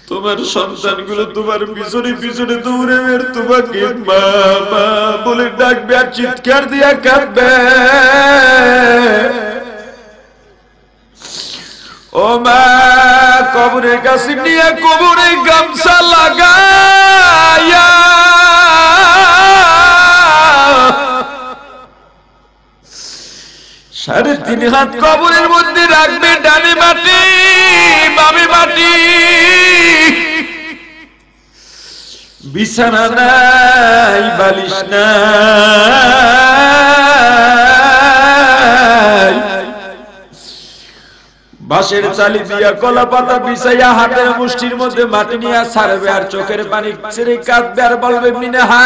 তোমার সন্তানগুলো তোমার পিছনে পিছনে দৌড়ে বের তোমাকে মা মা বলে ডাকবে আর চিৎকার দিয়া কাঁদবে। ও মা কবরের কাছে নিয়ে কবরে গামছা লাগাইয়া 3.5 হাত কবরের মধ্যে রাখবে, ডানে মাটি বামে মাটি, বিছানা নাই বালিশ নাই, বাঁশের চালি দিয়া কলা পাতা বিছাইয়া হাতের মুষ্টির মধ্যে মাটি নিয়ে ছাড়বে আর চোখের পানি ছেড়ে কাঁদবে আর বলবে মিনহা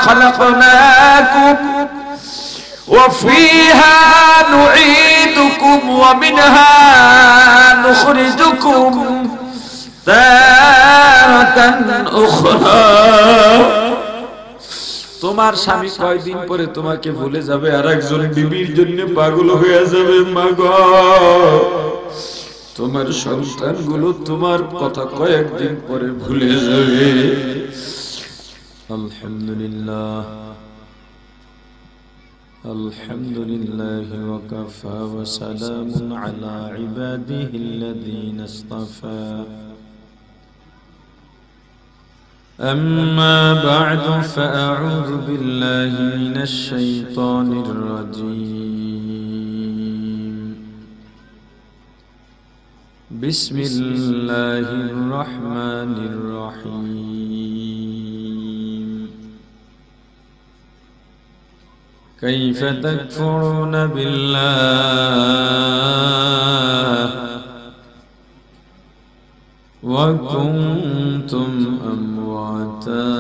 খালাকনাকুম ওয়া ফিহা নুঈদুকুম ওয়া মিনহা নুখরিজুকুম তারাতান উখরা। তোমার স্বামী কয়দিন পরে তোমাকে ভুলে যাবে আর একজন বিবির জন্য পাগল হয়ে যাবে মা গো। তোমার সন্তানগুলো তোমার কথা কয়েকদিন পরে ভুলে যাবে। আলহামদুলিল্লাহ আলহামদুলিল্লাহ ওয়া কাফা ওয়া সালামুন আলা ইবাদিহিল্লাযীনা ইসতাফা। أما بعد فأعوذ بالله من الشيطان الرجيم. بسم الله الرحمن الرحيم. كيف تكفرون بالله وكنتم أمواتا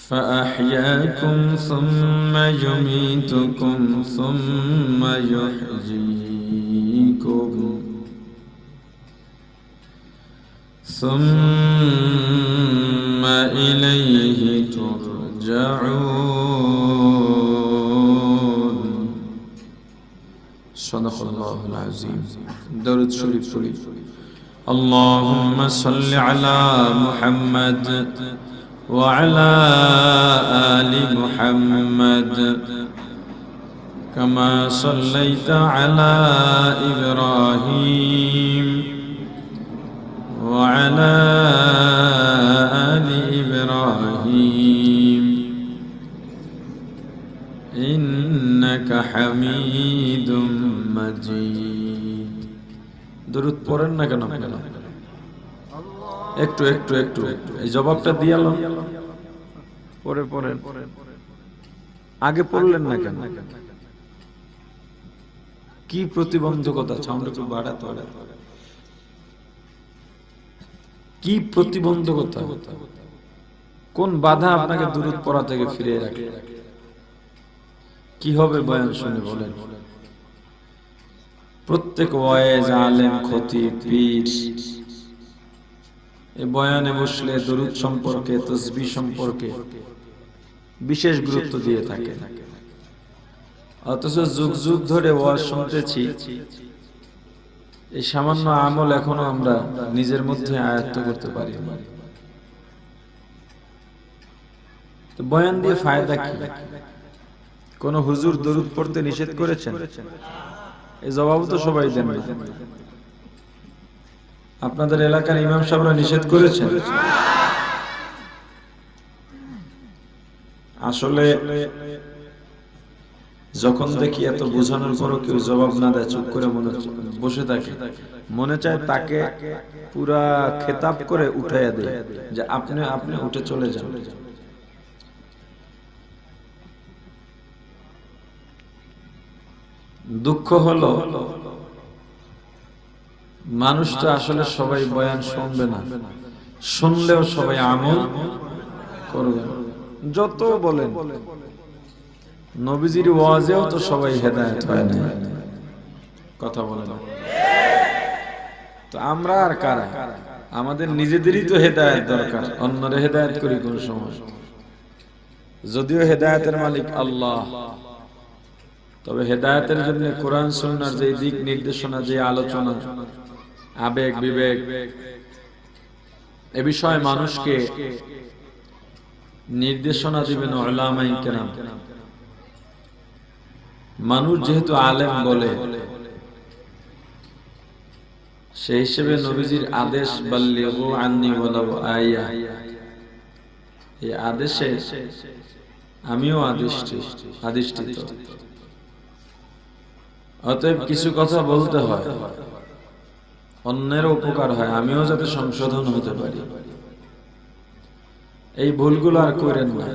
فأحياكم ثم يميتكم ثم يحييكم ثم إليه ترجعون. صدق الله العظيم. درود شريف شريف. اللهم صل على محمد وعلى آل محمد كما صليت على إبراهيم وعلى آل إبراهيم إنك حميد مجيد. درود পড়েন না কেন? একটু একটু একটু এই জবাবটা দিয়ালাম, পরে পড়েন। আগে পড়লেন না কেন? কি প্রতিবন্ধকতা? সাউন্ড একটু বাড়াতে হবে। কি প্রতিবন্ধকতা? কোন বাধা আপনাকে দুরূদ পড়া থেকে ফিরিয়ে রাখে? কি হবে বয়ান শুনে বলেন? প্রত্যেক ওয়াইজ আলেম খতিব পীর এই বয়ানে বসলে দরুদ সম্পর্কে তাসবিহ সম্পর্কে বিশেষ গুরুত্ব দিয়ে থাকে, অথচ যুগ যুগ ধরে ওয়াজ শুনতেছি এই সামান্য আমল এখনো আমরা নিজের মধ্যে আয়ত্ত করতে পারি না। তো বয়ান দিয়ে ফায়দা কি? কোন হুজুর দরুদ পড়তে নিষেধ করেছেন? এই জবাব তো সবাই দেন। আপনাদের এলাকার ইমাম সাহেবরা নিষেধ করেছেন? আসলে যখন দেখি এত বোঝানোর পরও কেউ জবাব না দেয়, চুপ করে বসে থাকে, মনে চায় তাকে পুরা খেতাব করে উঠাইয়া দেয় যে আপনি আপনি উঠে চলে যান। দুঃখ হলো মানুষ তো আসলে সবাই বয়ান শুনবে না, শুনলেও সবাই আমল করবে না। যত বলেন নবীজির ওয়াজেও তো সবাই হেদায়েত হয় না, কথা বলে না। তো আমরা আর কারা? আমাদের নিজেদেরই তো হেদায়েত দরকার, অন্যরে হেদায়েত করি কোন সময়? যদিও হেদায়েতের মালিক আল্লাহ, তবে হেদায়েতের জন্য কোরআন সুন্নাহর যে দিক নির্দেশনা, যে আলোচনা, আবেগ বিবেক এ বিষয়ে মানুষকে নির্দেশনা দিবেন উলামায়ে কেরাম। মানুষ যেহেতু আলেম বলে, সেই হিসেবে নবীজির আদেশ বাল্লিগু আন্নী ওয়ালাউ আয়া, এই আদেশে আমিও আদিষ্টিত। অতএব কিছু কথা বলতে হয়, অন্যের উপকার হয়, আমিও যাতে সংশোধন হতে পারি। এই ভুলগুলো আর করেন না।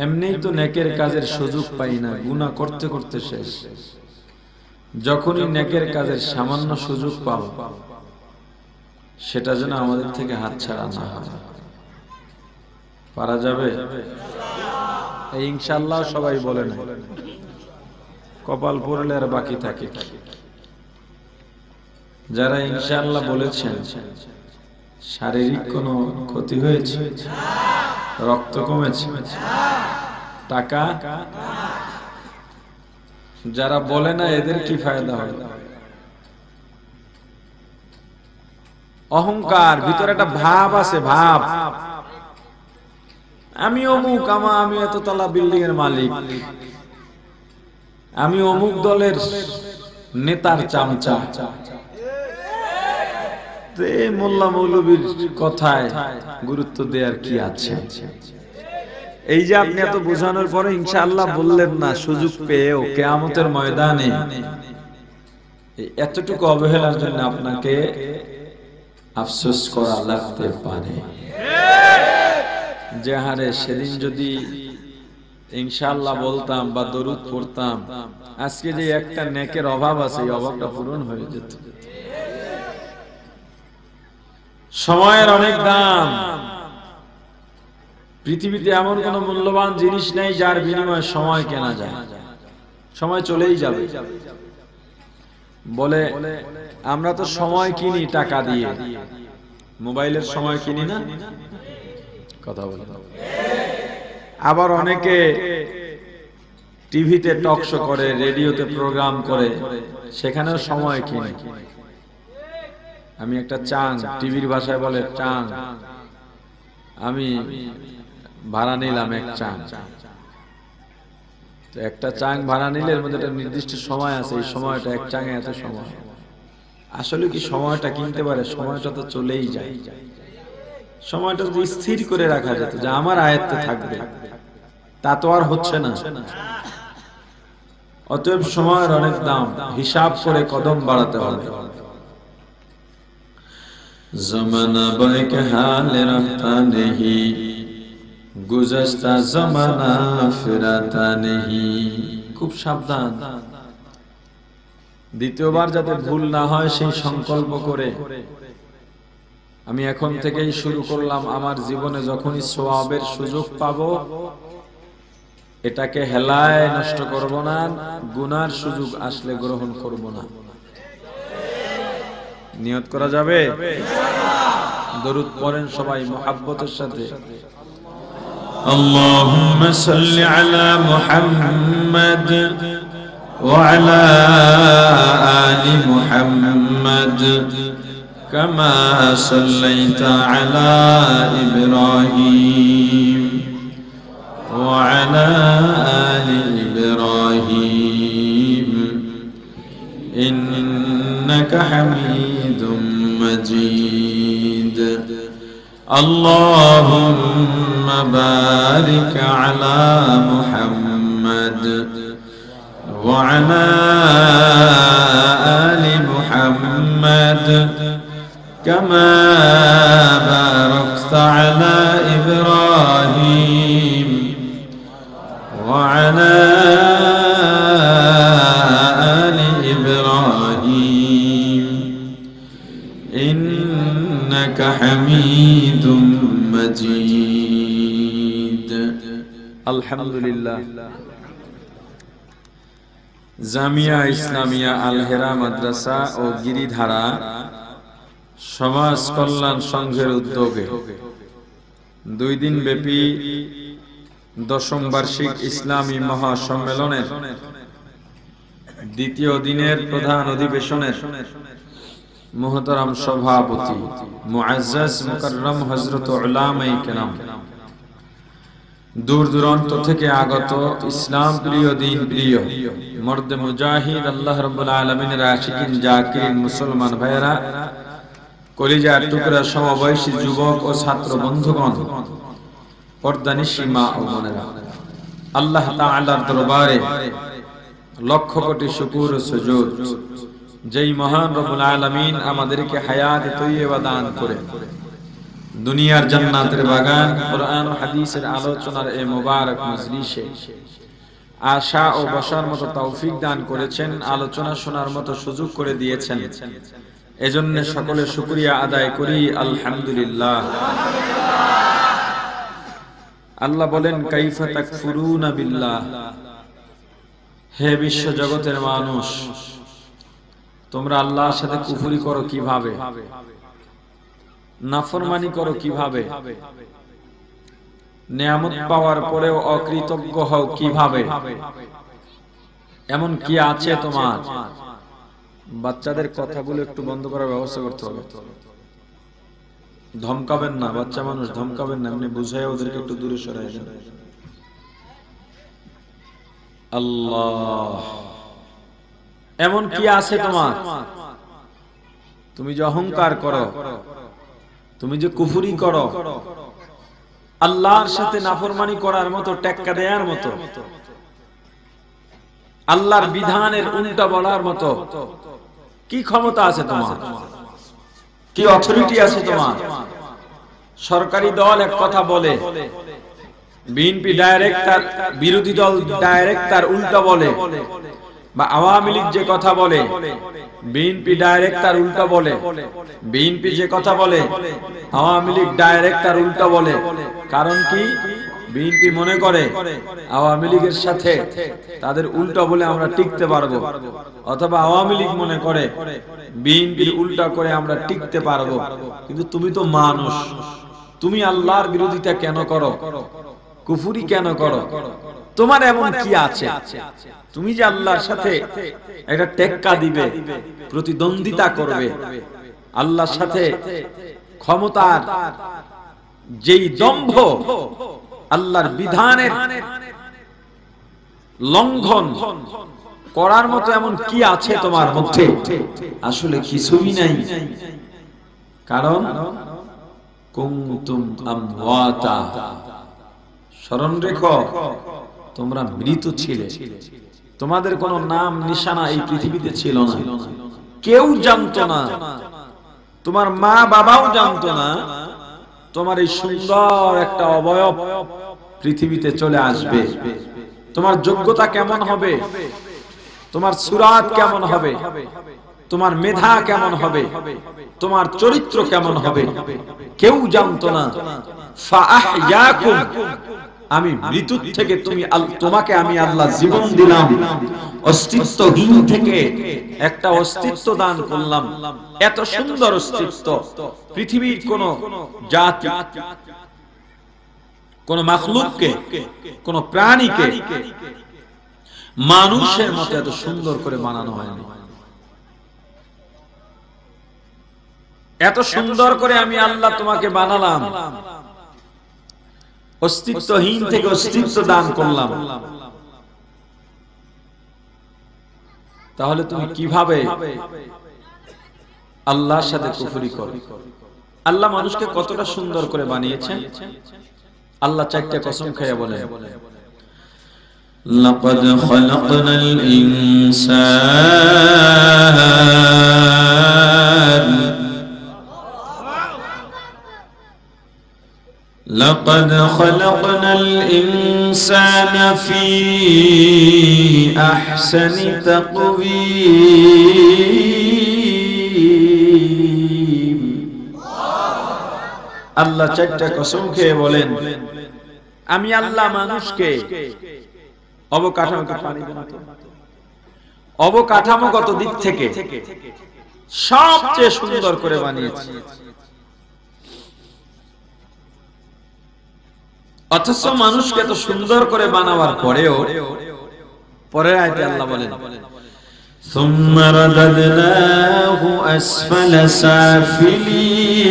এমনিই তো নেকের কাজের সুযোগ পাই না, গুনাহ করতে করতে শেষ। যখনই নেকের কাজের সামান্য সুযোগ পাও, সেটা যেন আমাদের থেকে হাতছাড়া না হয়। পারা যাবে? এই ইনশাআল্লাহ সবাই বলে না, কপাল পড়লে আর বাকি থাকে। যারা ইনশাআল্লাহ বলেছেন, শারীরিক কোনো ক্ষতি হয়েছে? রক্ত কমেছে? টাকা? যারা বলে না এদের কি ফায়দা হয়? অহংকার, ভিতরে একটা ভাব আছে, ভাব আমি অমুক, আমি এততলা বিল্ডিং এর মালিক, আমি অমুক দলের নেতার চামচা। মোল্লা মৌলবীর কথায় গুরুত্ব দেওয়ার কি আছে? এই যে আপনি এত বোঝানোর পরে ইনশাআল্লাহ বললেন না, সুযোগ পেয়েও কিয়ামতের ময়দানে এতটুকু অবহেলার জন্য আপনাকে আফসোস করা লাগতে পারে। যে হারে সেদিন যদি ইনশাআল্লাহ বলতাম বা দরুদ পড়তাম, আজকে যে একটা নেকের অভাব আছে, এই অভাবটা পূরণ হয়ে যেত। সময়ের অনেক দাম। পৃথিবীতে এমন কোন মূল্যবান জিনিস নেই যার বিনিময়ে সময় কেনা যায়। সময় চলেই যাবে। বলে আমরা তো সময় কিনি টাকা দিয়ে, মোবাইলের সময় কিনি না? কথা বলে। আবার অনেকে টিভিতে টক শো করে, রেডিওতে প্রোগ্রাম করে, সেখানেও সময় কিনে। আমি একটা চাং, টিভির ভাষায় বলে চাং, আমি ভাড়া নিলাম এক চাং। তো একটা চাং ভাড়া নিলে এর মধ্যে একটা নির্দিষ্ট সময় আছে, এই সময়টা এক চাঙে এত সময়। আসলে কি সময়টা কিনতে পারে? সময়টা তো চলেই যায়। সময়টা যদি স্থির করে রাখা যেত যে আমার আয়ত্তে থাকবে, তা তো আর হচ্ছে না। অতএব সময়ের অনেক দাম, হিসাব করে কদম বাড়াতে হবে। জমানা বয়কে হাল রাখতা নেহি, গুজশতা জমানা ফিরাতা নেহি। খুব সাবধান। দ্বিতীয়বার যাতে ভুল না হয় সেই সংকল্প করে আমি এখন থেকেই শুরু করলাম। আমার জীবনে যখনই সওয়াবের সুযোগ পাবো, এটাকে হেলায় নষ্ট করব না, গুনার সুযোগ আসলে গ্রহণ করব না। নিয়ত করা যাবে? দরুদ পড়েন সবাই মুহাব্বতের সাথে। আল্লাহুম্মা সাল্লি আলা মুহাম্মাদ ওয়া আলা আলি মুহাম্মাদ কামা সাল্লাইতা আলা ইব্রাহিম ওয়া আলা আলি ইব্রাহিম ইন্নাকা হামিদুম মাজিদ। আল্লাহুম্মা বারিক আলা মুহাম্মাদ ওয়া আলা আলি মুহাম্মাদ কামা বারাকতা আলা ইব্রাহিম ওয়া আলা আলি ইব্রাহিম ইন্নাকা হামিদুম মাজিদ। আলহামদুলিল্লাহ। জামিয়া ইসলামিয়া আল হেরা মাদ্রাসা ও গিরিধারা সমাজ কল্যাণ সংঘের উদ্যোগে 2 দিন ব্যাপী 10ম বার্ষিক ইসলামী মহাসম্মেলনের দ্বিতীয় দিনের প্রধান অধিবেশনের মুহতারাম সভাপতি, মুআজ্জাজ মুকাররম হযরত উলামায়ে কেরাম, দূর দূরান্ত থেকে আগত ইসলাম প্রিয়, দিন প্রিয়, মর্দ মুজাহিদ, আল্লাহ রাব্বুল আলামিনের আশিকিন জাকিরিন মুসলমান ভাইরা, কলিজার টুকরা সমবয়সী যুবক ও ছাত্র বন্ধুগণ, পর্দানিশী মা ও বোনেরা, আল্লাহ তাআলার দরবারে লক্ষ কোটি শুকর ও সুজুদ, যেই মহান রব্বুল আলামিন আমাদেরকে হায়াত তৈয়বা দান করে দুনিয়ার জান্নাতের বাগান কোরআন ও হাদিসের আলোচনার এই মোবারক মজলিসে আশা ও বসার মতো তৌফিক দান করেছেন, আলোচনা শোনার মতো সুযোগ করে দিয়েছেন। এজন্য সকলে শুকরিয়া আদায় করি, আলহামদুলিল্লাহ। আল্লাহ বলেন, কাইফা তাকফুরুনা বিল্লাহ, হে বিশ্ব জগতের মানুষ, তোমরা আল্লাহর সাথে কুফরি করো কিভাবে, নাফরমানি করো কিভাবে, নিয়ামত পাওয়ার পরেও অকৃতজ্ঞ হও কিভাবে? এমন কি আছে তোমার? বাচ্চাদের কথাগুলো একটু বন্ধ করার ব্যবস্থা করতে হবে। ধমকাবেন না, বাচ্চা মানুষ ধমকাবেন না, এমনি বুঝায় ওদেরকে একটু দূরে সরাই দেন। আল্লাহ, এমন কি আছে তোমার? তুমি যে অহংকার করো, তুমি যে কুফরি করো, আল্লাহর সাথে নাফরমানি করার মতো, টেক্কা দেওয়ার মতো, আল্লাহর বিধানের উল্টা বলার মতো কি ক্ষমতা আছে তোমার? কি অথরিটি আছে তোমার? সরকারি দল এক কথা বলে, বিএনপি ডাইরেক্ট তার বিরোধী দল ডাইরেক্ট তার উল্টা বলে, বা আওয়ামী লীগ যে কথা বলে বিএনপি ডাইরেক্ট তার উল্টা বলে, বিএনপি যে কথা বলে আওয়ামী লীগ ডাইরেক্ট তার উল্টা বলে। কারণ কি? বিএনপি মনে করে আওয়ামী লীগের সাথে তাদের উল্টা বলে আমরা টিকতে পারবো, অথবা আওয়ামী লীগ মনে করে বিএনপির উল্টা করে আমরা টিকতে পারবো। কিন্তু তুমি তো মানুষ, তুমি আল্লাহর বিরোধিতা কেন করো? কুফরি কেন করো? তোমার এমন কি আছে তুমি যে আল্লাহর সাথে একটা টেক্কা দিবে, প্রতিদ্বন্দ্বিতা করবে, আল্লাহর সাথে ক্ষমতার যেই দম্ভ, আল্লাহর বিধানের লঙ্ঘন করার মতো এমন কি আছে তোমার মধ্যে? আসলে কিছুই নাই। কারণ কুনতুম আমওয়াতা, স্মরণ রেখো তোমরা মৃত ছিলে, তোমাদের কোনো নাম নিশানা এই পৃথিবীতে ছিল না, কেউ জানতো না, তোমার মা বাবাও জানতো না তোমার এই সুন্দর একটা অবয়ব পৃথিবীতে চলে আসবে। তোমার যোগ্যতা কেমন হবে, তোমার সুরাত কেমন হবে, তোমার মেধা কেমন হবে, তোমার চরিত্র কেমন হবে, কেউ জানতো না। ফাআহইয়াকুম, আমি মৃত্যু থেকে তোমাকে আমি আল্লাহ জীবন দিলাম, অস্তিত্বহীন থেকে একটা অস্তিত্ব দান করলাম। এত সুন্দর অস্তিত্ব পৃথিবীর কোন জাতি, কোন মাখলুককে, কোন প্রাণীকে মানুষের মতো এত সুন্দর করে বানানো হয়নি। এত সুন্দর করে আমি আল্লাহ তোমাকে বানালাম, অস্তিত্বহীন থেকে অস্তিত্ব দান করলাম। তাহলে তুমি কিভাবে আল্লাহর সাথে কুফরি করো? আল্লাহ মানুষকে কতটা সুন্দর করে বানিয়েছেন। আল্লাহ চারটা কসম খেয়ে বলে, লাকাদ খালাকনাল ইনসান, لقد خلقنا الإنسان في أحسن تقويم। আল্লাহ চারটা কসম খেয়ে বলেন, আমি আল্লাহ মানুষকে অবকাঠামোগত দিক থেকে সবচেয়ে সুন্দর করে বানিয়েছি। অথচ মানুষকে এত সুন্দর করে বানাবার পরেও পরের আয়াতে আল্লাহ বলেন, ثم رددناه أسفل سافلين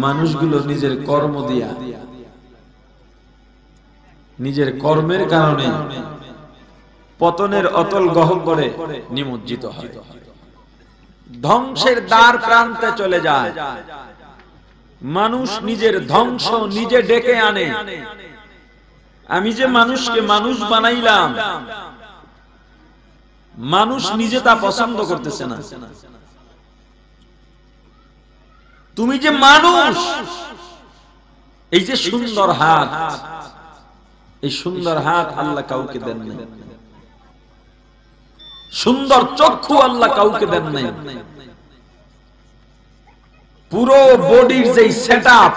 মানুষগুলো নিজের কর্ম দিয়া, নিজের কর্মের কারণে পতনের অতল গহ্বরে নিমজ্জিত হয়, ধ্বংসের দ্বার প্রান্তে চলে যায়। মানুষ নিজের ধ্বংস নিজে ডেকে আনে। আমি যে মানুষকে মানুষ বানাইলাম, মানুষ নিজে তা পছন্দ করতেছে না। তুমি যে মানুষ, এই যে সুন্দর হাত, এই সুন্দর হাত আল্লাহ কাউকে দেন নাই। সুন্দর চক্ষু আল্লাহ কাউকে দেন নাই। পুরো বডির যে সেটআপ,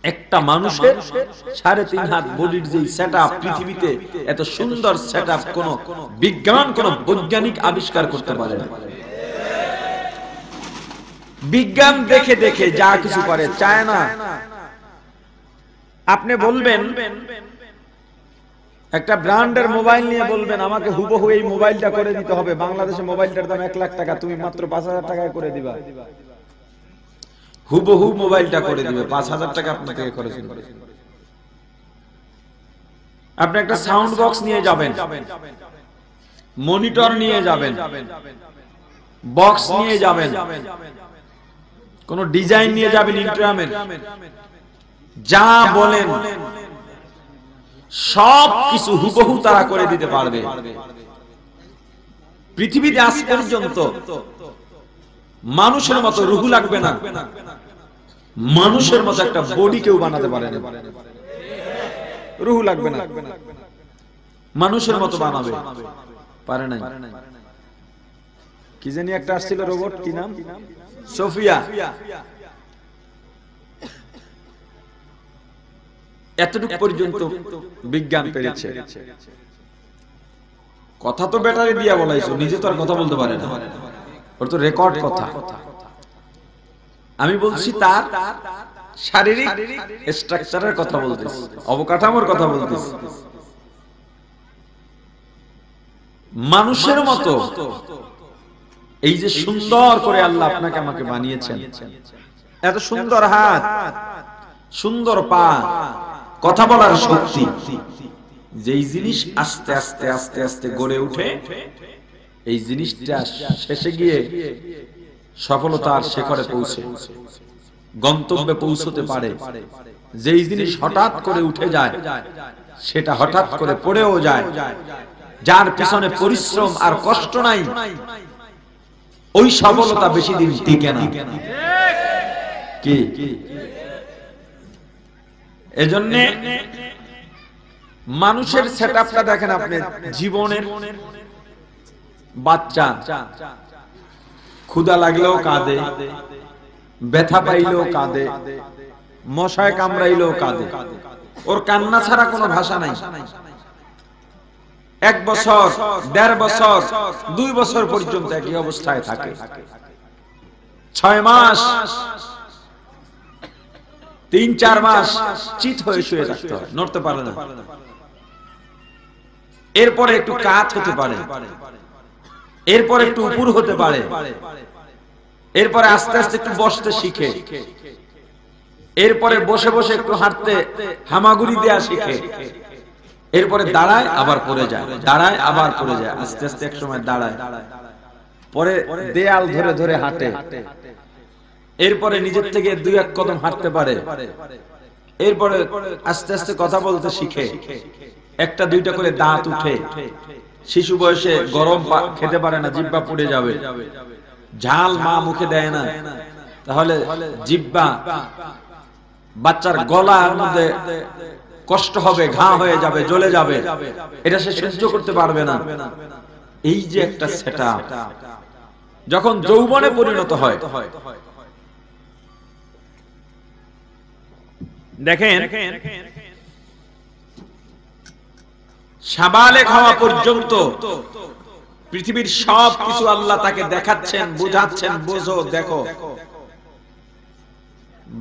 একটা মানুষের 3.5 হাত বডির যে সেটআপ, পৃথিবীতে এত সুন্দর সেটআপ কোন বিজ্ঞান, কোন বৈজ্ঞানিক আবিষ্কার করতে পারে না। বিজ্ঞান দেখে দেখে যা কিছু করে, চায় না। আপনি বলবেন একটা ব্র্যান্ডের মোবাইল নিয়ে, বলবেন আমাকে হুবহু এই মোবাইলটা করে দিতে হবে, বাংলাদেশে মোবাইলটার দাম 1 লাখ টাকা, তুমি মাত্র 5,000 টাকায় করে দিবা। হুবহু মোবাইলটা করে দিবে, 5,000 টাকা আপনাকে খরচ করবে। আপনি একটা সাউন্ড বক্স নিয়ে যাবেন, মনিটর নিয়ে যাবেন, বক্স নিয়ে যাবেন, কোন ডিজাইন নিয়ে যাবেন, ইন্টারনেট, যা বলেন সব কিছু হুবহু তারা করে দিতে পারবে। পৃথিবীতে আজ পর্যন্ত মানুষের মতো রুহ লাগবে না, মানুষের মতো একটা বডি কেউ বানাতে পারে না। রুহ লাগবে না, মানুষের মতো বানাবে পারে নাই। কি জানি একটা আসছিল রোবট, কি নাম? সোফিয়া। এতটুকু পর্যন্ত বিজ্ঞান পেরেছে। কথা তো ব্যাটারি দিয়া বলাইছো, নিজে তো আর কথা বলতে পারে না, ওর তো রেকর্ড কথা। আমি বলছি তার শারীরিক স্ট্রাকচারের কথা বলতেছি, অবকাঠামোর কথা বলতেছি। মানুষের মতো এই যে সুন্দর করে আল্লাহ আপনাকে আমাকে বানিয়েছেন, এত সুন্দর হাত, সুন্দর পা, কথা বলার শক্তি, যেই জিনিস আস্তে আস্তে আস্তে আস্তে গড়ে উঠে, এই জিনিসটা শেষে গিয়ে সফলতার শিখরে পৌঁছে, গন্তব্যে পৌঁছতে পারে। যেই জিনিস হঠাৎ করে উঠে যায়, সেটা হঠাৎ করে পড়েও যায়। যার পিছনে পরিশ্রম আর কষ্ট নাই, ওই সফলতা বেশি দিন টিকে না। কি এজন্য মানুষের সেটআপটা দেখেন আপনি। জীবনের বাচ্চা ক্ষুধা লাগলেও কাঁদে, ব্যথা পাইলেও কাঁদে, মশায় কামড়াইলেও কাঁদে, ওর কান্না ছাড়া কোনো ভাষা নাই। 1 বছর, 1.5 বছর, 2 বছর পর্যন্ত একই অবস্থায় থাকে। 6 মাস, 3-4 মাস চিত হয়ে শুয়ে থাকতে হয়, নড়তে পারে না। এরপরে একটু কাত হতে পারে, এরপরে একটু উপর হতে পারে, এরপরে আস্তে আস্তে একটু বসতে শিখে, এরপরে বসে বসে একটু হাঁটতে হামাগুড়ি দেয়া শিখে, এরপরে দাঁড়ায় আবার পড়ে যায়, দাঁড়ায় আবার পড়ে যায়, আস্তে আস্তে এক সময় দাঁড়ায়, পরে দেয়াল ধরে ধরে হাঁটে, এরপরে নিজের থেকে 2-1 কদম হাঁটতে পারে, এরপরে আস্তে আস্তে কথা বলতে শিখে, 1টা 2টা করে দাঁত উঠে। শিশু বয়সে গরম খেতে পারে না, জিহ্বা পুড়ে যাবে, ঝাল মা মুখে দেয় না, তাহলে জিহ্বা, বাচ্চার গলার মধ্যে কষ্ট হবে, ঘা হয়ে যাবে, জ্বলে যাবে, এটা সে সহ্য করতে পারবে না। এই যে একটা সেটআপ, যখন যৌবনে পরিণত হয়, দেখেন সাবালেক হওয়া পর্যন্ত পৃথিবীর সব কিছু আল্লাহ তাকে দেখাচ্ছেন, বোঝাচ্ছেন, বোঝো, দেখো।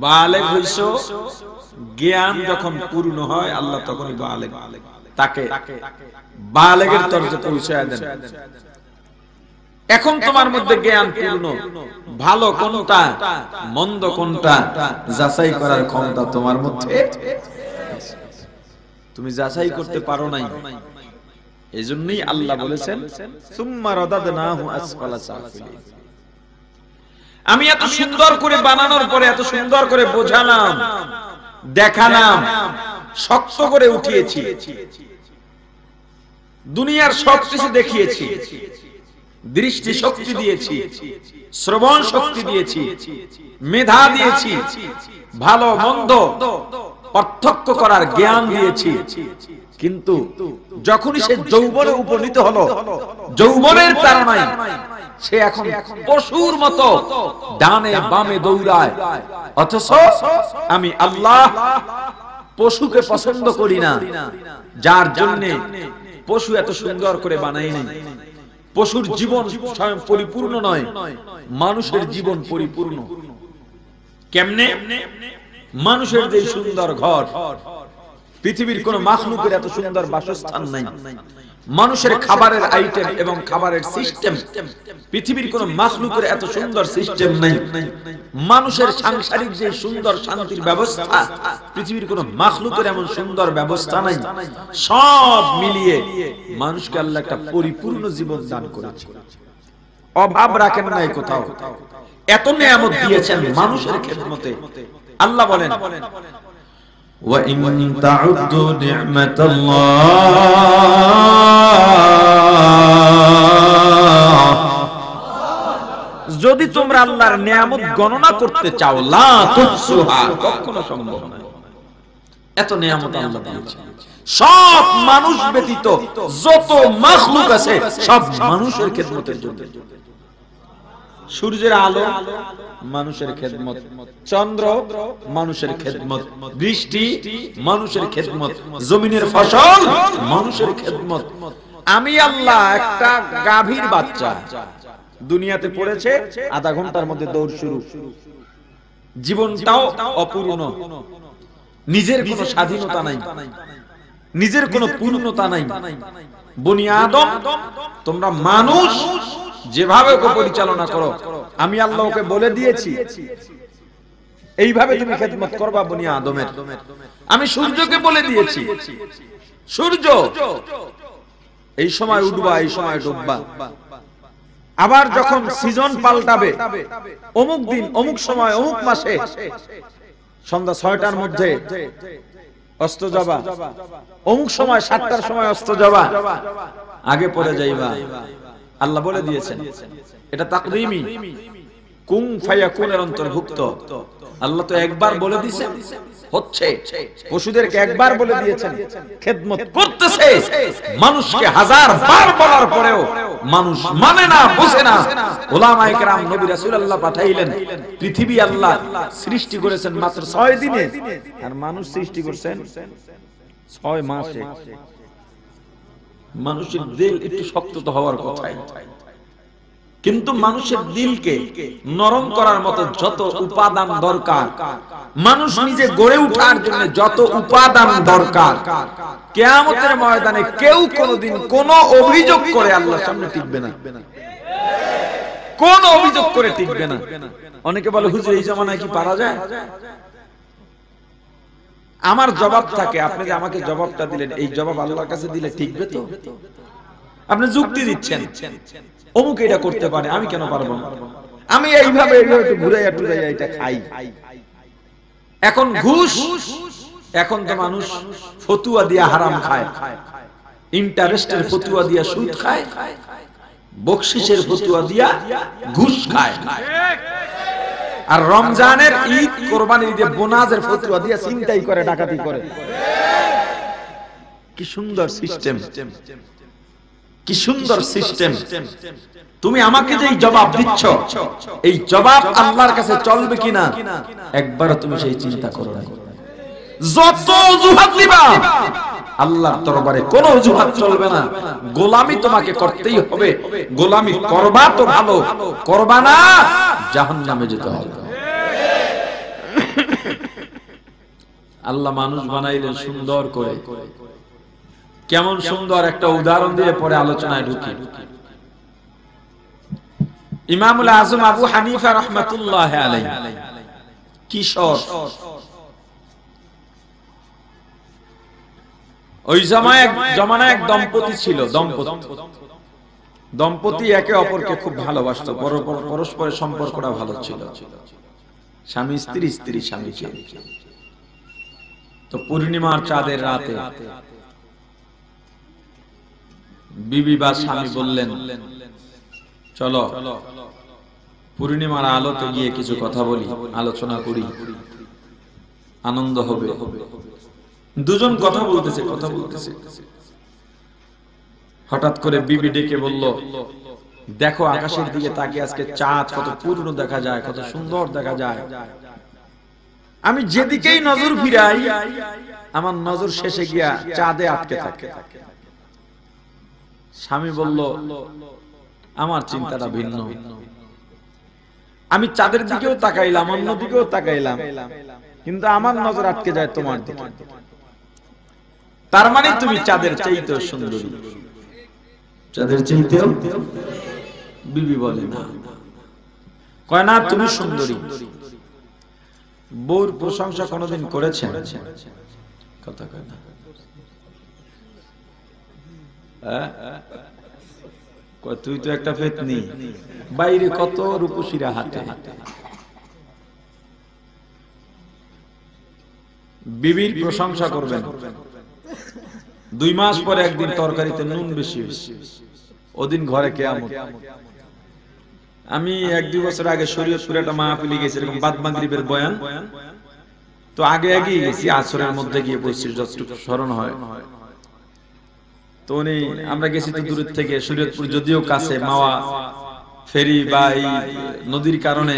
বালেগ হইছো, জ্ঞান যখন পূর্ণ হয় আল্লাহ তখনই বালেগ তাকে বালেগের দরজায় পৌঁছায় দেন। এখন তোমার মধ্যে জ্ঞান পূর্ণ, ভালো কোনটা মন্দ কোনটা যাচাই করার ক্ষমতা তোমার মধ্যে, তুমি যাচাই করতে পারো নাই। এজন্যই আল্লাহ বলেছেন সুম্মা রাদাদনাহু আসফালা সাফিলিন। আমি এত সুন্দর করে বানানোর পরে, এত সুন্দর করে বোঝালাম, দেখালাম, শক্ত করে উঠিয়েছি, দুনিয়ার সবকিছু দেখিয়েছি, দৃষ্টি শক্তি দিয়েছি, শ্রবণ শক্তি দিয়েছি, মেধা দিয়েছি, ভালো মন্দ পার্থক্য করার জ্ঞান দিয়েছি। কিন্তু যখনই সে যৌবনে উপনীত হলো, যৌবনের তাড়নায় সে এখন পশুর মতো ডানে বামে দৌড়ায়। অথচ আমি আল্লাহ পশুকে পছন্দ করি না, যার জন্য পশু এত সুন্দর করে বানাই নাই। পশুর জীবন স্বয়ং পরিপূর্ণ নয়, মানুষের জীবন পরিপূর্ণ। কেমনে? মানুষের যে সুন্দর ঘর, পৃথিবীর কোন মাখলুকের এত সুন্দর বাসস্থান নাই। মানুষের খাবারের আইটেম এবং খাবারের সিস্টেম, পৃথিবীর কোন মাখলুকের এত সুন্দর সিস্টেম নাই। মানুষের সাংসারিক যে সুন্দর শান্তির ব্যবস্থা, পৃথিবীর কোন মাখলুকের এমন সুন্দর ব্যবস্থা নাই। সব মিলিয়ে মানুষকে আল্লাহ একটা পরিপূর্ণ জীবন দান করেছে, অভাব রাখেন নাই কোথাও। এত নিয়ামত দিয়েছেন মানুষের খেদমতে। আল্লাহ বলেন ওয়া ইন তাউদ্দু নি'মাতাল্লাহ, যদি তোমরা আল্লাহর নিয়ামত গণনা করতে চাও, লা তুহসুহা, কখনো সম্ভব নয়। এত নিয়ামত আল্লাহ দিয়েছেন। সব মানুষ ব্যতীত যত মাখলুক আছে সব মানুষের খেদমতের জন্য। সূর্যের আলো মানুষের খেদমত, চন্দ্র মানুষের খেদমত, বৃষ্টি মানুষের খেদমত, জমিনের ফসল মানুষের খেদমত। আমি আল্লাহ একটা গাভীর বাচ্চা দুনিয়াতে পড়েছে, আধা ঘন্টার মধ্যে দৌড় শুরু, জীবনটাও অপূর্ণ, নিজের কোনো স্বাধীনতা নাই, নিজের কোনো পূর্ণতা নাই। বনি আদম, তোমরা মানুষ যেভাবে ওকে পরিচালনা করো, আমি আল্লাহ ওকে বলে দিয়েছি এইভাবে তুমি খেদমত করবা বনি আদমের। আমি সূর্যকে বলে দিয়েছি, সূর্য এই সময় উঠবা, এই সময় ডুববা। আবার যখন সিজন পাল্টাবে, অমুক দিন অমুক সময় অমুক মাসে সন্ধ্যা 6টার মধ্যে অস্ত যাবা, অমুক সময় 7টার সময় অস্ত যাবা, আগে পরে যাইবা। আল্লাহ বলে দিয়েছেন, এটা তাকদীমি, কুন ফায়াকুনের অন্তর্ভুক্ত। আল্লাহ তো একবার বলে দিয়েছেন, হচ্ছে। পশুদেরকে একবার বলে দিয়েছেন, খেদমত করতেছে। মানুষকে হাজার বার বলার পরেও মানুষ মানে না, বোঝে না। উলামায়ে কেরাম, নবী রাসূলুল্লাহ পাঠাইলেন। পৃথিবী আল্লাহ সৃষ্টি করেছেন মাত্র 6 দিনে, আর মানুষ সৃষ্টি করেছেন 6 মাসে। মানুষের দিল একটু শক্ত তো হওয়ার কথাই, কিন্তু মানুষের দিলকে নরম করার মতো যত উপাদান দরকার, মানুষ নিজে গড়ে ওঠার জন্য যত উপাদান দরকার, কিয়ামতের ময়দানে কেউ কোনোদিন কোনো অভিযোগ করে আল্লাহর সামনে টিকবে না, কোন অভিযোগ করে টিকবে না। অনেকে বলে, হুজুর এই জামানায় কি পারা যায়? আমার জবাব থাকে, আপনি যে আমাকে জবাবটা দিলেন, এই জবাব আল্লাহর কাছে দিলে টিকবে তো? আপনি যুক্তি দিচ্ছেন, অমুক এটা করতে পারে, আমি কেন পারবো না? আমি এইভাবে একটু ঘুরাইয়া টুরাইয়া এটা খাই। এখন ঘুষ, এখন তো মানুষ ফতুয়া দিয়া হারাম খায়, ইন্টারেস্টের ফতুয়া দিয়া সুদ খায়, বকশিসের ফতুয়া দিয়া ঘুষ খায়, আর রমজানের ঈদ, কোরবানির ঈদে বোনাসের ফতুয়া দিয়া ছিনতাই করে, ডাকাতি করে। কি সুন্দর সিস্টেম, কি সুন্দর সিস্টেম। তুমি আমাকে যে জবাব দিচ্ছ, এই জবাব আল্লাহর কাছে চলবে কিনা একবার তুমি সেই চিন্তা করো না। যত অজুহাত দিবা, আল্লাহর দরবারে কোনো অজুহাত চলবে না। গোলামি তোমাকে করতেই হবে। গোলামি করবা তো ভালো, করবা না জাহান্নামে যেতে হবে। আল্লাহ মানুষ বানাইলেন সুন্দর করে। কেমন সুন্দর একটা উদাহরণ দিয়ে পরে আলোচনায় ঢুকি। ইমামুল আজম আবু হানিফা রাহমাতুল্লাহি আলাইহি কিশোর, ওই জমানায় এক দম্পতি ছিল। দম্পতি একে অপরকে খুব ভালোবাসতো, পরস্পরের সম্পর্কটা ভালো ছিল, স্বামী স্ত্রী, স্ত্রী স্বামী। তো পূর্ণিমার চাঁদের রাতে বিবি বা স্বামী বললেন, চলো পূর্ণিমার আলোতে গিয়ে কিছু কথা বলি, আলোচনা করি, আনন্দ হবে। দুজন কথা বলতেছে। হঠাৎ করে বিবি ডেকে বলল, দেখো আকাশের দিকে তাকিয়ে আজকে চাঁদ কত পূর্ণ দেখা যায়, কত সুন্দর দেখা যায়। আমি যেদিকেই নজর ফিরাই আমার নজর শেষে গিয়া চাঁদে আটকে থাকে। স্বামী বলল, আমার চিন্তাটা ভিন্ন। আমি চাঁদের দিকেও তাকাইলাম, অন্য দিকেও তাকাইলাম, কিন্তু আমার নজর আটকে যায় তোমার দিকে। তার মানে তুমি চাঁদের চাইতেও সুন্দরী। চাঁদের চাইতেও? বিবি বলে না, কয় না তুমি সুন্দরী। বউর প্রশংসা কোনদিন করেছেন? কথা কয় না। তুই তো একটা পেতনি, বাইরে কত রূপসীরা হাঁটে। বিবির প্রশংসা করবেন। 2 মাস পরে একদিন তরকারিতে নুন বেশি হয়েছে, ওদিন ঘরে কিয়ামত। আমি 1-2 বছর আগে শরীয়তপুরে একটা মাহফিলে গেছি, এরকম বাদ মাগরিবের বয়ান। তো আগে গেছি, আসরের মধ্যে গিয়ে বসছি, যতটুকু স্মরণ হয়। তো আমরা গেছি তো দূর থেকে, শরীয়তপুর যদিও কাছে, মাওয়া ফেরি বা এই নদীর কারণে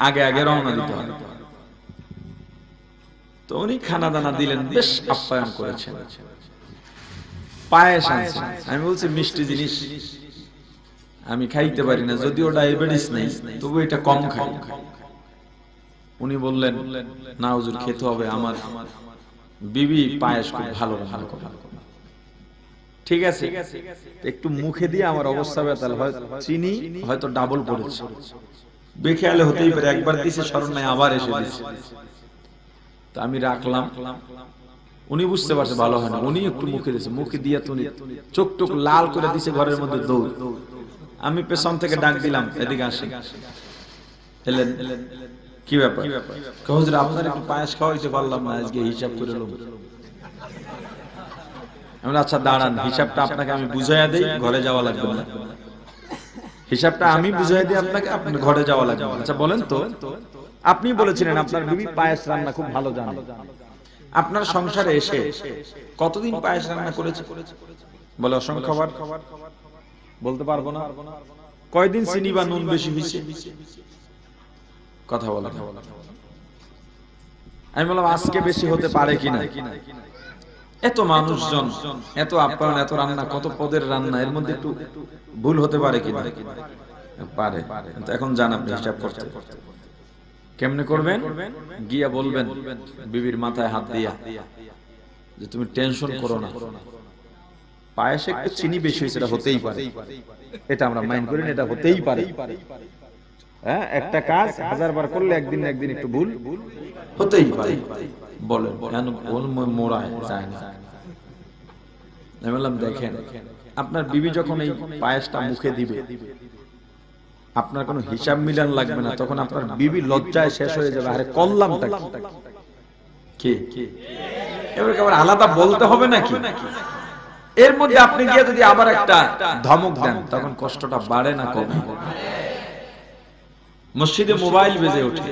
আগে রওনা দিতে হয়। তো উনি খানা দানা দিলেন, বেশ আপ্যায়ন করেছেন। পায়েস আনছেন। আমি বলছি মিষ্টি জিনিস আমি খাইতে পারি না, যদিও ডায়াবেটিস নেই, তবু এটা কম খাই। উনি বললেন, না হুজুর খেতে হবে, আমার বিবি পায়েস খুব ভালো রান্না করে। ঠিক আছে, একটু মুখে দিয়ে আমার অবস্থা বেতাল, হয় চিনি হয়তো ডাবল পড়েছে, বেখেয়ালে হতেই পারে। একবার দিছে স্মরণ নাই, আবার এসে দিছে। তো আমি রাখলাম। উনি বুঝতে পারছে ভালো হয় না, উনি একটু মুখে দিয়েছে, মুখে দিয়ে তুমি চোখ টোক লাল করে দিছে, ঘরের মধ্যে দৌড়। আমি পেছন থেকে ডাক দিলাম, এদিকে আসেন। এলেন, কি ব্যাপার? হুজুর আপনার একটু পায়েস খাওয়াইতে পারলাম না, আজকে হিসাব করে লম। আচ্ছা দাঁড়ান, হিসাবটা আপনাকে আমি বুঝাইয়া দেই, ঘরে যাওয়া লাগবে না। হিসাবটা আমি বুঝাইয়া দিই আপনাকে, আপনি ঘরে যাওয়া লাগবে। আচ্ছা বলেন তো, আপনি বলেছিলেন আপনার বিবি পায়েস রান্না খুব ভালো জানে। আপনার সংসারে এসে কতদিন পায়েস রান্না করেছে? বলে অসংখ্যবার। বলতে পারবো না। কয়দিন চিনি বা নুন বেশি হয়েছে? কথা বলে। আমি বললাম আজকে বেশি হতে পারে কিনা। এত মানুষজন, এত আপ্যায়ন, এত রান্না, কত পদের রান্না, এর মধ্যে একটু ভুল হতে পারে কিনা? পারে। এখন জান আপনি হিসাব করতে। কেমনে করবেন? গিয়া বলবেন বিবির মাথায় হাত দিয়া যে তুমি টেনশন করো না, পায়েসে একটু চিনি বেশি হয়েছে, এটা হতেই পারে, এটা আমরা মাইন্ড করি না, এটা হতেই পারে। হ্যাঁ, একটা কাজ 1000 বার করলে একদিন একটু ভুল হতেই পারে। বলেন কেন মোড়ায় যায় না? আমি বললাম দেখেন, আপনার বিবি যখন এই পায়েসটা মুখে দিবে, আপনার কোনো হিসাব মিলান লাগবে না, তখন আপনার বিবি লজ্জায় শেষ হয়ে যাবে। আরে করলামটা কি? এবার আলাদা বলতে হবে নাকি? এর মধ্যে আপনি গিয়ে যদি আবার একটা ধমক দেন, তখন কষ্টটা বাড়ে না কমে? মসজিদে মোবাইল বেজে ওঠে।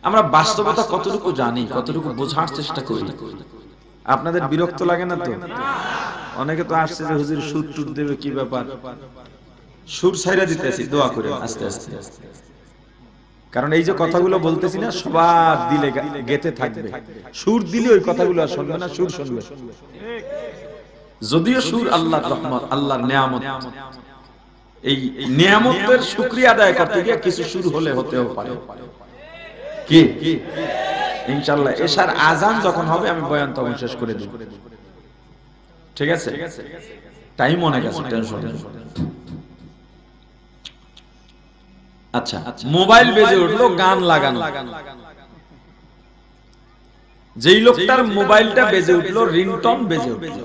আমরা বাস্তবতা কতটুকু জানি, কতটুকু বোঝার চেষ্টা করি? আপনাদের বিরক্ত লাগে না তো? অনেকে তো আসছে যে হুজুর সুর টুর দেবে, কি ব্যাপার? সুর ছাইরা দিতেছি, দোয়া করে আস্তে আস্তে। কারণ এই যে কথাগুলো বলতেছি না, সবার দিলে গেতে থাকবে। সুর দিলে ওই কথাগুলো আর শুনবে না, সুর শুনবে। যদিও সুর আল্লাহর রহমত, আল্লাহর নিয়ামত, এই নিয়ামতের শুকরিয়া আদায় করতে গিয়ে কিছু সুর হলেও পারে। কি ইনশাআল্লাহ এশার আজান যখন হবে আমি বয়ান তখন শেষ করে দেব। ঠিক আছে, টাইম অনেক আছে, টেনশন নেই। আচ্ছা, মোবাইল বেজে উঠলো, গান লাগানো। যেই লোকটার মোবাইলটা বেজে উঠলো, রিংটন বেজে উঠলো,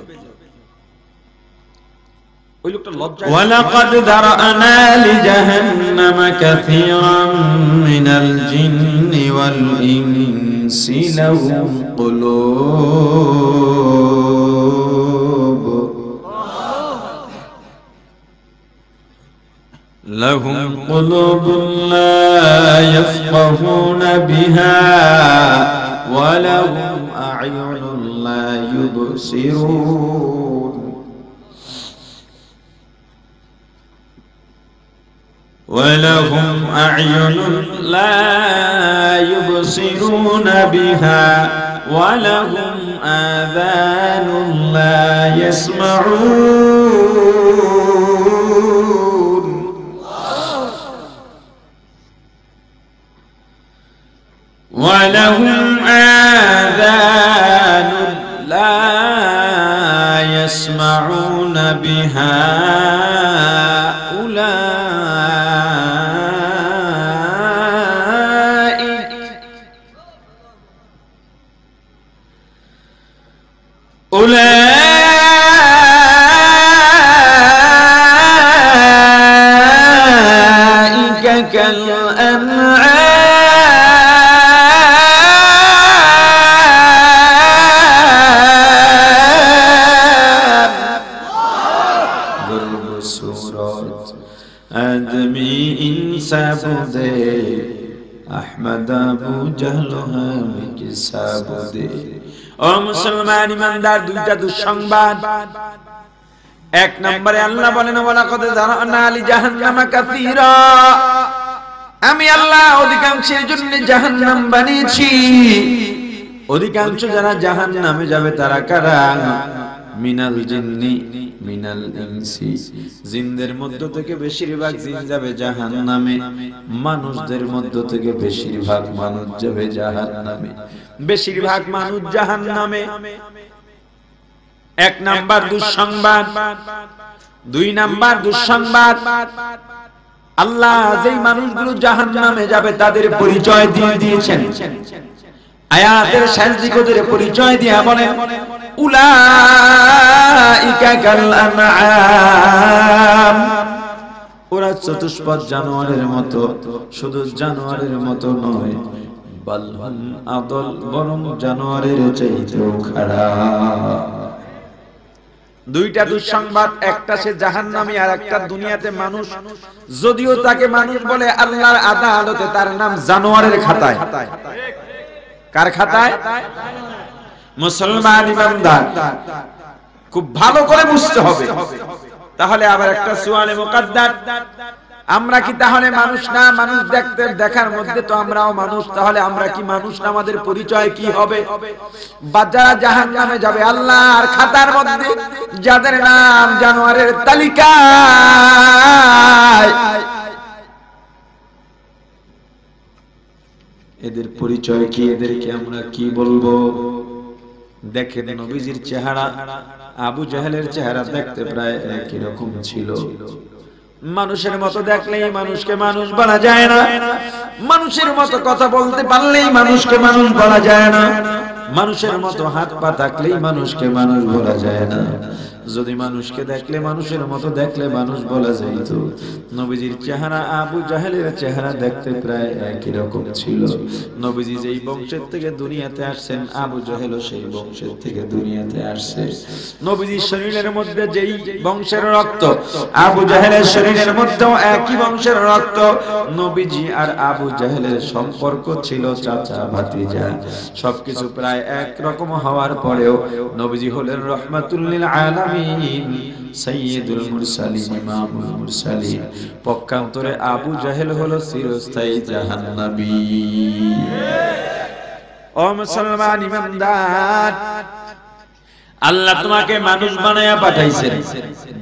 ওই লোকটা লজ্জা। ওয়ালাকাদ দারানা লিজাহান্নামা কাসীরাম মিনাল জিন্নি ওয়াল ইনসি লাহুম কুলুব লা ইয়াফকাহুনা বিহা ওয়া লাহুম আ'য়ুনুন লা ইউবসিরুন ولهم أعين لا يبصرون بها ولهم آذان لا يسمعون ولهم آذان لا يسمعون بها أولئك كالأنعام ضرب سورة آدمي إنسابودي أحمد أبو جهل هامك سابودي ও মুসলমান ইমানদার, দুইটা দুঃসংবাদ। এক নম্বরে আল্লাহ বলেন ওয়ালাকাদ যারানা লি জাহান্নামা কাসীরা, আমি আল্লাহ অধিকাংশের জন্য জাহান্নাম বানিয়েছি। অধিকাংশ যারা জাহান্নামে যাবে তারা কারা? মিনাল জিন্নি মিনাল ইনসি, জিনদের মধ্য থেকে বেশিরভাগ জিন যাবে জাহান্নামে, মানুষদের মধ্য থেকে বেশিরভাগ মানুষ যাবে জাহান্নামে। বেশিরভাগ মানুষ জাহান্নামে, এক নাম্বার দুঃসংবাদ। দুই নাম্বার দুঃসংবাদ, আল্লাহ যেই মানুষগুলো জাহান্নামে যাবে তাদের পরিচয় দিয়ে দিয়েছেন। আয়াতের শেষ দিকে ওদের পরিচয় দিয়ে বলেন উলাইকা কাল আনআম, ওরা চতুষ্পদ জানোয়ারের মতো। শুধু জানোয়ারের মতো নয়, বালহুম আদল, বরং জানোয়ারের চাইতেও খারাপ। দুইটা দুঃসংবাদ, একটা সে জাহান্নামী আর একটা দুনিয়াতে মানুষ। যদিও তাকে মানুষ বলে, আল্লাহর আদালতে তার নাম জানোয়ারের খাতায়। কার খাতায়? মুসলমান ইমানদার, খুব ভালো করে বুঝতে হবে। তাহলে আবার একটা সুয়ালে মুকাদ্দার, আমরা কি তাহলে মানুষ না? মানুষ দেখতে দেখার মধ্যে তো আমরাও মানুষ, তাহলে আমরা কি মানুষ না? আমাদের পরিচয় কি হবে? বা যারা জাহান্নামে যাবে আল্লাহর খাতার মধ্যে যাদের নাম জানোয়ারের তালিকায়, এদের পরিচয় কি? এদেরকে আমরা কি বলবো? দেখেন নবীজির চেহারা আবু জাহেলের চেহারা দেখতে প্রায় একই রকম ছিল। মানুষের মতো দেখলেই মানুষকে মানুষ বলা যায় না, মানুষের মতো কথা বলতে পারলেই মানুষকে মানুষ বলা যায় না, মানুষের মতো হাত পা থাকলেই মানুষকে মানুষ বলা যায় না। যদি মানুষকে দেখলে মানুষের মতো দেখলে মানুষ বলা যাইত। নবীজির চেহারা আবু জাহেলের চেহারা দেখতে প্রায় একই রকম ছিল। নবীজি যেই বংশের থেকে দুনিয়াতে আসছেন, আবু জাহেলও সেই বংশের থেকে দুনিয়াতে আসছে। নবীজির শরীরের মধ্যে যেই বংশের রক্ত, আবু জাহেলের শরীরের মধ্যেও একই বংশের রক্ত। নবীজি আর আবু জাহেলের সম্পর্ক ছিল চাচা ভাতিজা। সবকিছু প্রায় এক রকম হওয়ার পরেও নবীজি হলেন রাহমাতুল লিল আলামিন, সাইয়্যিদুল মুরসালিন, ইমামুল মুরসালিন। পক্ষান্তরে আবু জাহেল হলো চিরস্থায়ী জাহান্নামী। ও মুসলমান ইমানদার, আল্লাহ তোমাকে মানুষ বানায়া পাঠাইছেন,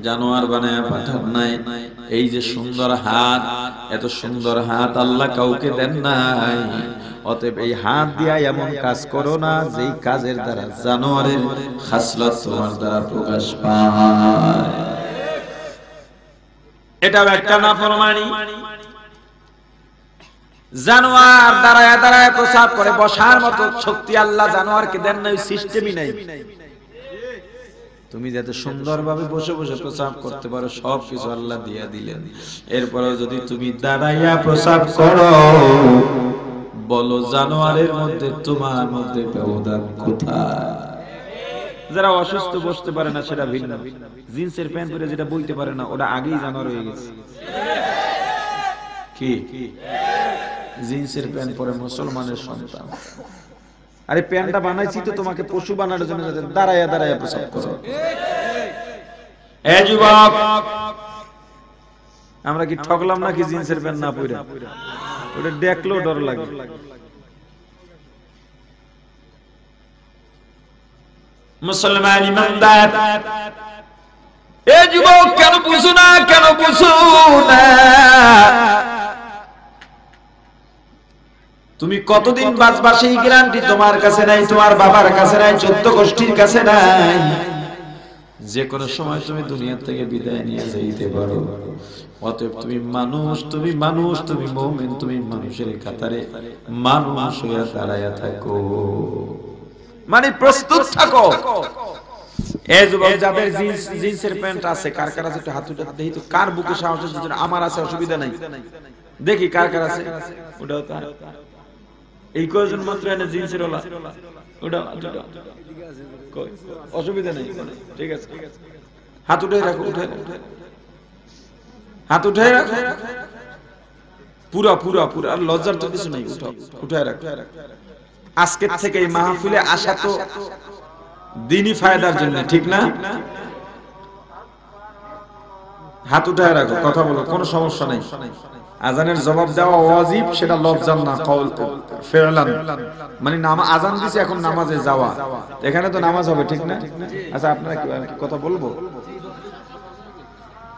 জানোয়ার বানায়া পাঠান নাই। এই যে সুন্দর হাত, এত সুন্দর হাত আল্লাহ কাউকে দেন নাই। অতএব এই হাত দিয়া এমন কাজ করো না যেই কাজের দ্বারা জানোয়ারের খাসলত তোমার দ্বারা প্রকাশ পায়। এটাও একটা নাফরমানি। জানোয়ার দাঁড়ায় দাঁড়ায় প্রসাব করে, বসার মতো শক্তি আল্লাহ জানোয়ারকে দেন না, ওই সিস্টেমই নাই। তুমি যাতে সুন্দরভাবে বসে বসে প্রসাব করতে পারো সবকিছু আল্লাহ দিয়া দিলেন। এরপরেও যদি তুমি দাঁড়াইয়া প্রসাব করো, বলো জানোয়ারের মধ্যে তোমার মধ্যে ব্যবধান কোথায়? যারা অসুস্থ বসতে পারে না সেটা ভিন্ন, জিন্সের প্যান্ট পরে যেটা বইতে পারে না ওটা আগেই জানোয়ার হয়ে গেছে। কি জিন্সের প্যান্ট পরে মুসলমানের সন্তান? আরে প্যান্টটা বানাইছি তো তোমাকে পশু বানানোর জন্য, দাঁড়াইয়া দাঁড়াইয়া প্রসাব করো। এ যুবক, আমরা কি ঠকলাম নাকি জিন্সের প্যান্ট না পরে? ওটা দেখলেও ডর লাগে। মুসলমান ইমানদার, এ যুবক কেন বুঝো না, কেন বুঝো না? তুমি কতদিন বাঁচবা সেই গ্যারান্টি তোমার কাছে নাই, তোমার বাবার কাছে নাই, 14 গোষ্ঠীর কাছে নাই। যে কোনো সময় তুমি দুনিয়া থেকে বিদায় নিয়ে যাইতে পারো। অতএব তুমি মানুষ, তুমি মানুষ, তুমি মুমিন, তুমি মানুষের কাতারে মানুষ হয়ে দাঁড়ায়া থাকো, মানে প্রস্তুত থাকো। এই যুবক যাদের জিন্সের প্যান্ট আছে, কার কার আছে একটু হাত উঠাতে দেখি তো, কার বুকে সাহস আছে? আমার আছে, অসুবিধা নাই, দেখি কার কার আছে। ওটাও তার এই কয়জন মাত্র এনে জিন্সের ওলা, ওটা অসুবিধা নেই, ঠিক আছে। হাত উঠে রাখো, উঠে হাত উঠে রাখো, পুরা পুরা পুরা, আর লজ্জার তো কিছু নেই, উঠে রাখো। আজকের থেকে এই মাহফিলে আসা তো দিনই ফায়দার জন্য, ঠিক না? হাত উঠে রাখো, কথা বলো, কোনো সমস্যা নেই। আজানের জবাব দেওয়া ওয়াজিব, সেটা লজ্জার না, কওল ফিরলান, মানে আজান দিছে এখন নামাজে যাওয়া, এখানে তো নামাজ হবে, ঠিক না? আচ্ছা আপনারা কি কথা বলবো?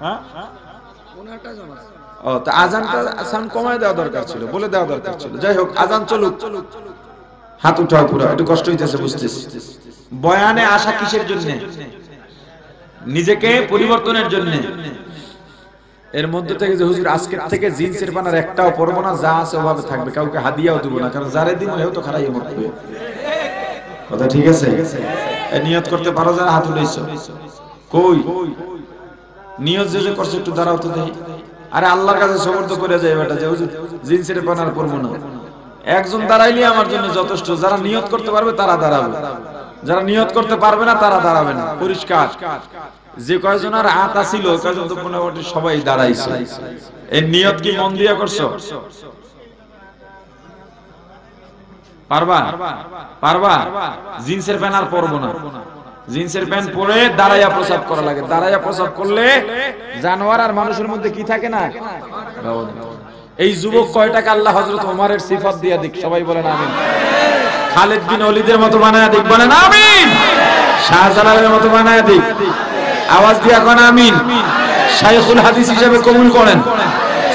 হ্যাঁ, ও তা আজানটা সাউন্ড কমায় দেওয়া দরকার ছিল, বলে দেওয়া দরকার ছিল। যাই হোক, আজান চলুক। হাত উঠাও, পুরো একটু কষ্ট হইতেছে বুঝতেছি। বয়ানে আসা কিসের জন্য? নিজেকে পরিবর্তনের জন্য। এর মধ্যে থেকে যে হুজুর আজকের থেকে জিন্সের বানার একটাও পরবো না, যা আছে ওভাবে থাকবে, কাউকে হাদিয়াও দিব না, কারণ যারে দিন হেও তো খারাই মরবে। কথা ঠিক আছে? নিয়ত করতে পারো যারা হাত উঠাইছো? কই নিয়ত যে করছে একটু দাঁড়াও তো দেখি। আরে আল্লাহর কাছে সমর্থ করে যায় বেটা, যে হুজুর জিন্সের বানার পরবো না। একজন দাঁড়াইলে আমার জন্য যথেষ্ট। যারা নিয়ত করতে পারবে তারা দাঁড়াবে, যারা নিয়ত করতে পারবে না তারা দাঁড়াবে না। পরিষ্কার? যে কয়জনের হাত আছিল ওই কয়জন তো মোটামুটি সবাই দাঁড়াইছে। এই নিয়ত কি মন দিয়া করছো? পারবা? পারবা? জিন্সের প্যান্ট আর পরবো না, জিন্সের প্যান্ট পরে দাঁড়াইয়া প্রসাব করা লাগে। দাঁড়াইয়া প্রসাব করলে জানোয়ার আর মানুষের মধ্যে কি থাকে না? এই যুবক কয়টাকে আল্লাহ হযরত ওমরের সিফাত দিয়া দিক, সবাই বলেন আমিন। খালিদ বিন ওলীদের মতো বানায়া দিক, বলেন আমিন। শাহজালালের মতো বানায়া দিক, আওয়াজ দিয়া কোন আমিন। শাইখুল হাদিস হিসেবে কবুল করেন,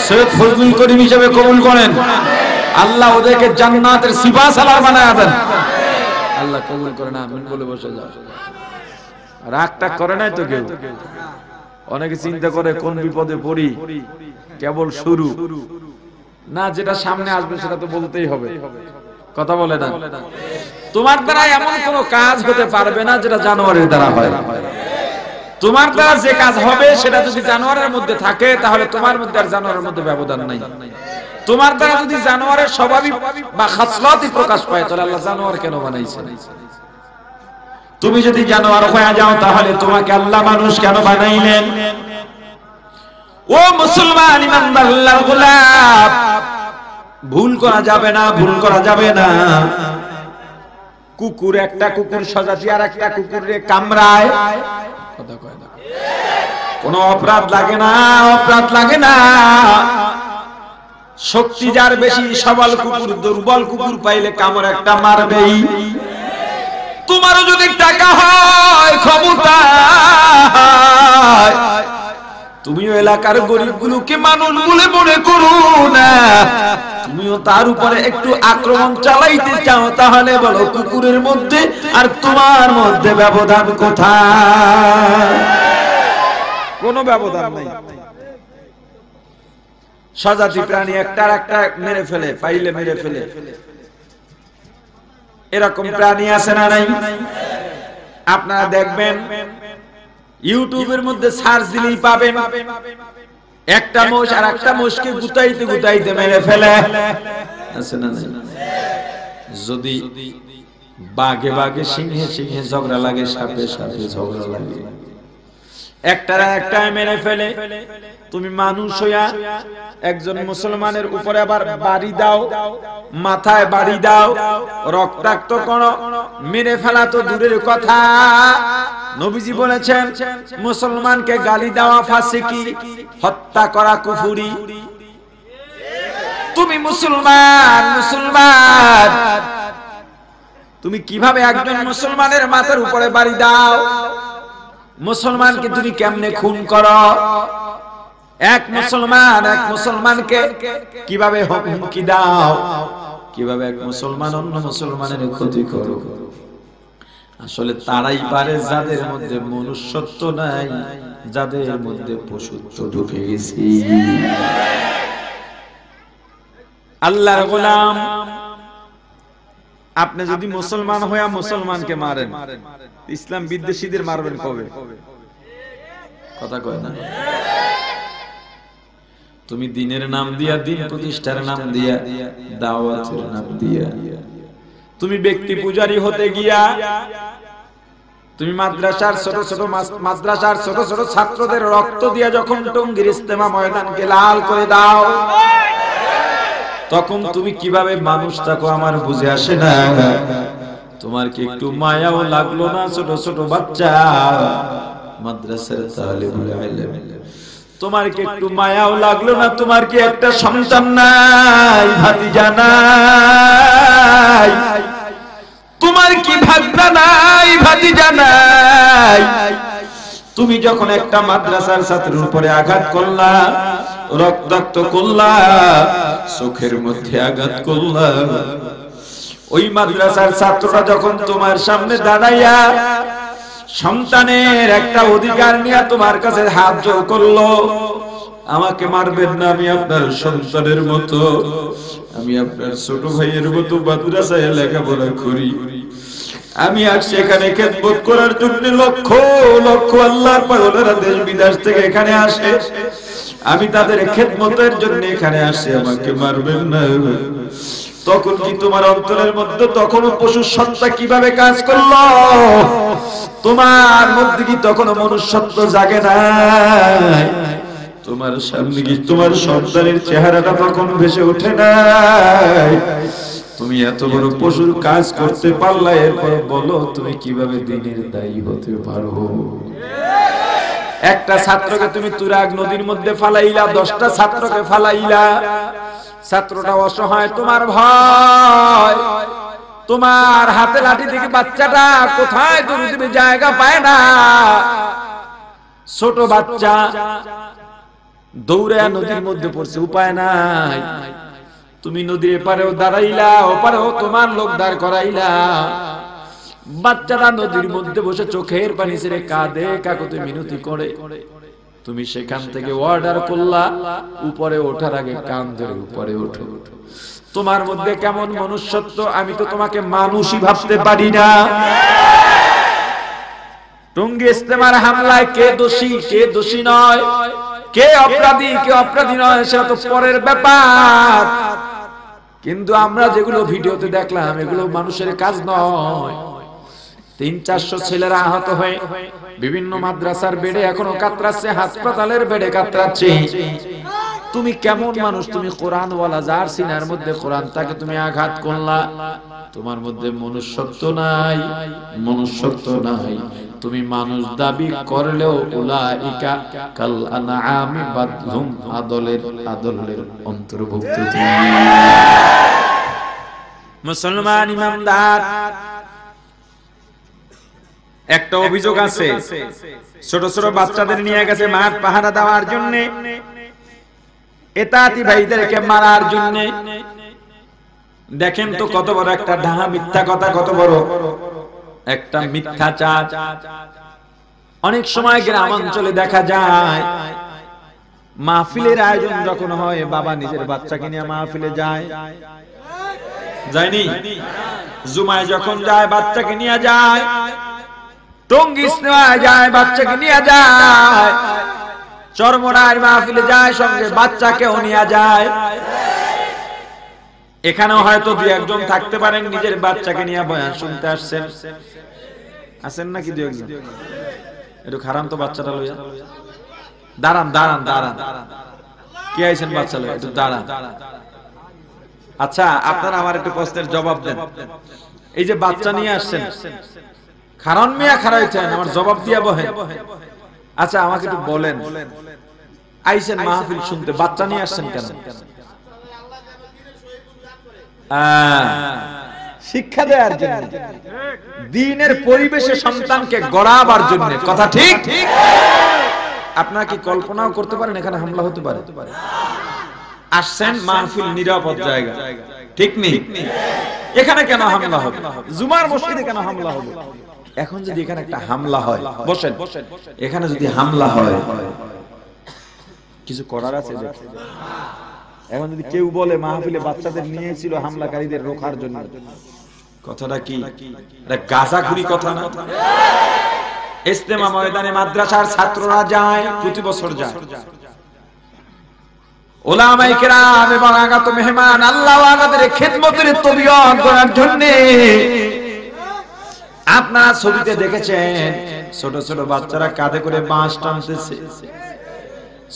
সৈয়দ ফজলুল করিম হিসেবে কবুল করেন। আল্লাহ ওদেরকে জান্নাতের সিফা সালার বানায়া দেন। আল্লাহ কবুল করেন, আমিন বলে বসে যাও। রাগটা করে নাই তো কেউ? অনেকে চিন্তা করে কোন বিপদে পড়ি, কেবল শুরু না, যেটা সামনে আসবে সেটা তো বলতেই হবে। কথা বলে না? তোমার দ্বারা এমন কোন কাজ হতে পারবে না যেটা জানোয়ারের দ্বারা হয়। তোমার দ্বারা যে কাজ হবে সেটা যদি জানোয়ারের মধ্যে থাকে, তাহলে তোমার মধ্যে আর জানোয়ারের মধ্যে ব্যবধান নাই। তোমার দ্বারা যদি জানোয়ারের স্বাভাবিক বা খাসলাতই প্রকাশ পায়, তাহলে আল্লাহ জানোয়ার কেন বানাইছেন? তুমি যদি জানোয়ার হয়ে যাও, তাহলে তোমাকে আল্লাহ মানুষ কেন বানাইলেন? ও মুসলমান ইমানদার আল্লাহর গোলাম, ভুল করা যাবে না, ভুল করা যাবে না। কুকুর একটা কুকুর সজাতি আর একটা কুকুরে কামড়ায়, কথা কয় না, কোনো অপরাধ লাগে না, অপরাধ লাগে না। শক্তি যার বেশি, সবল কুকুর দুর্বল কুকুর পাইলে কামড় একটা মারবেই। তোমারও যদি টাকা হয়, ক্ষমতা হয়, তুমিও এলাকার গরিবগুলোকে মানুষ বলে মনে করো না। তুমিও তার উপরে একটু আক্রমণ চালাইতে চাও, তাহলে বলো কুকুরের মধ্যে আর তোমার মধ্যে ব্যবধান কোথায়? কোনো ব্যবধান নেই। স্বজাতি প্রাণী একটার একটা মেরে ফেলে, পাইলে মেরে ফেলে, এরকম প্রাণী আছে না নাই? আপনারা দেখবেন ইউটিউবের মধ্যে সার্চ দিলেই পাবেন, একটা মোষ আর একটা মোষকে গুতাইতে গুতাইতে মেরে ফেলে, আছে না নাই? যদি বাঘে বাঘে, সিংহে সিংহে ঝগড়া লাগে, সাপে সাপে ঝগড়া লাগে, একটারা একটা মেরে ফেলে, তুমি মানুষ হইয়া একজন মুসলমানের উপরে আবার বাড়ি দাও, মাথায় বাড়ি দাও, রক্তাক্ত করো, মেরে ফেলা তো দূরের কথা। নবীজি বলেছেন মুসলমানকে গালি দেওয়া ফাসিকি, হত্যা করা কুফরি। তুমি মুসলমান, মুসলমান, তুমি কিভাবে একজন মুসলমানের মাথার উপরে বাড়ি দাও? মুসলমানকে তুমি কেমনে খুন করো? এক মুসলমানকে কিভাবে হুমকি দাও? কিভাবে এক মুসলমান অন্য মুসলমানের ক্ষতি করো? আসলে তারাই পারে যাদের মধ্যে মনুষ্যত্ব নাই, যাদের মধ্যে পশুত্ব ঢুকে গেছে। আল্লাহর গোলাম, আপনি যদি মুসলমান হইয়া মুসলমানকে মারেন, ইসলাম বিদ্বেষীদের মারবেন কবে? কথা কয় না? তুমি দিনের নাম দিয়া, দিন প্রতিষ্ঠার নাম দিয়া, দাওয়াতের নাম দিয়া, তুমি ব্যক্তি পূজারী হতে গিয়া, তুমি মাদ্রাসার ছোট ছোট ছাত্রদের রক্ত দিয়া যখন টঙ্গীর ইজতেমা ময়দানকে লাল করে দাও, তখন তুমি কিভাবে মানুষ থাকো আমার বুঝে আসে না। তোমার কি একটু মায়াও লাগলো না? ছোট ছোট বাচ্চা, মাদ্রাসার তালিবুল ইলম, তোমার কি একটু মায়াও লাগলো না? তোমার কি একটা সন্তান নাই, ভাতিজা নাই? তোমার কি ভাগনা নাই, ভাতিজা নাই? তুমি যখন একটা মাদ্রাসার ছাত্রের উপরে আঘাত করলা, রক্তাক্ত করলা, চোখের মধ্যে আঘাত করলা, ওই মাদ্রাসার ছাত্ররা যখন তোমার সামনে দাঁড়াইয়া সন্তানের একটা অধিকার নিয়ে তোমার কাছে হাত জোড় করলো, আমাকে মারবেন না, আমি আপনার সন্তানের মতো, আমি আপনার ছোট ভাইয়ের মতো মাদ্রাসায় লেখাপড়া করি, আমি আসছি এখানে খেদমত করার জন্য। লক্ষ লক্ষ আল্লাহর পাগলেরা দেশ বিদেশ থেকে এখানে আসে, আমি তাদের খেদমতের জন্য এখানে আসছি, আমাকে মারবেন না। তখন কি তোমার অন্তরের মধ্যে তখনও পশুর সত্তা কিভাবে কাজ করলো? তোমার মধ্যে কি তখনো মনুষ্যত্ব জাগে নাই? তোমার সামনে কি তোমার সন্তানের চেহারাটা তখন ভেসে ওঠে নাই? তুমি এত বড় পশুর কাজ করতে পারলা, এরপর বলো তুমি কিভাবে দিনের দায়ী হতে পারো? একটা ছাত্রকে তুমি তুরাগ নদীর মধ্যে ফালাইলা, 10টা ছাত্রকে ফালাইলা, ছাত্রটা অসহায়, তোমার ভয়, তোমার হাতে লাঠি থেকে বাচ্চাটা কোথায় দৌড়ে দিবে, জায়গা পায় না, ছোট বাচ্চা দৌড়ে নদীর মধ্যে পড়ছে, উপায় নাই। তুমি নদীর এপারেও দাঁড়াইলা, ওপারেও তোমার লোক দাঁড় করাইলা, বাচ্চাটা নদীর মধ্যে বসে চোখের পানি ছেড়ে কাঁদে, কাকুতি মিনতি করে, তুমি সেখান থেকে অর্ডার করলা উপরে ওঠার আগে কান ধরে উপরে ওঠো। তোমার মধ্যে কেমন মনুষ্যত্ব, আমি তো তোমাকে মানুষই ভাবতে পারি না। টঙ্গী ইজতেমার হামলায় কে দোষী কে দোষী নয়, কে অপরাধী কে অপরাধী নয়, সেটা তো পরের ব্যাপার। কিন্তু আমরা যেগুলো ভিডিওতে দেখলাম, এগুলো মানুষের কাজ নয়। 300-400 ছেলেরা আহত হয়ে বিভিন্ন মাদ্রাসার বেডে এখনো কাতরাচ্ছে, হাসপাতালের বেডে কাতরাচ্ছে। তুমি কেমন মানুষ? তুমি কোরআনওয়ালা, যার সিনার মধ্যে কোরআন, তাকে তুমি আঘাত করলা। তোমার মধ্যে মনুষ্যত্ব নাই, মনুষ্যত্ব নাই। তুমি মানুষ দাবি করলেও উলাইকা কাল আনআমি বাদহুম আদলের অন্তর্ভুক্ত। মুসলমান ইমানদার, একটা অভিযোগ আছে, ছোট ছোট বাচ্চাদের নিয়ে গেছে মাঠ পাহারা দেওয়ার জন্য। এতাতি ভাইদেরকে মারার জন্য। দেখেন তো কত বড় একটা ঢাহা মিথ্যা কথা, কত বড় একটা মিথ্যাচার। অনেক সময় গ্রাম অঞ্চলে দেখা যায় মাহফিলের আয়োজন যখন হয়, বাবা নিজের বাচ্চাকে নিয়ে মাহফিলে যায়, যায়নি? জুমায় যখন যায় বাচ্চাকে নিয়ে যায়, টঙ্গী ইসলামে যায় বাচ্চাকে নিয়ে যায়, চরমোনার মাহফিলে যায় সঙ্গে বাচ্চাকেও নিয়ে যায়। এখানেও হয়তো দুই একজন থাকতে পারেন নিজের বাচ্চাকে নিয়ে বয়ান শুনতে আসছেন, আছেন নাকি দুই একজন? একটু খারাপ তো বাচ্চাটা লইয়া, দাঁড়ান দাঁড়ান দাঁড়ান, কি আইছেন বাচ্চা লইয়া, একটু দাঁড়ান। আচ্ছা, আপনারা আমার একটু প্রশ্নের জবাব দেন। এই যে বাচ্চা নিয়ে আসছেন, খারান মিয়া খারাইছেন, আমার জবাব দিয়া বহেন। আচ্ছা আমাকে একটু বলেন, আইছেন মাহফিল শুনতে, বাচ্চা নিয়ে আসছেন কেন? শিক্ষা দেওয়ার জন্য, দ্বীনের পরিবেশে সন্তানকে গড়াবার জন্য। কথা ঠিক? আপনারা কি কল্পনাও করতে পারেন এখানে হামলা হতে পারে? আসছেন মাহফিল নিরাপদ জায়গা, ঠিক নেই? এখানে কেন হামলা হবে? জুমার মসজিদে কেন হামলা হবে? এখন যদি এখানে একটা হামলা হয়, বসেন, এখানে যদি হামলা হয় কিছু করার আছে? এখন যদি কেউ বলে মাহফিলে বাচ্চাদের নিয়েছিল হামলাকারীদের রোখার জন্য, কথাটা কি? এটা গাজাখুরি কথা না? ইজতেমা ময়দানে মাদ্রাসার ছাত্ররা যায়, প্রতি বছর যায়, উলামায়ে কেরাম এবং আগত মেহমান আল্লাহ ওয়ালাদের খিদমতের তবিয়ত করার জন্য। আপনারা ছবিতে দেখেছেন ছোট ছোট বাচ্চারা কাঁধে করে বাঁশ টানতেছে,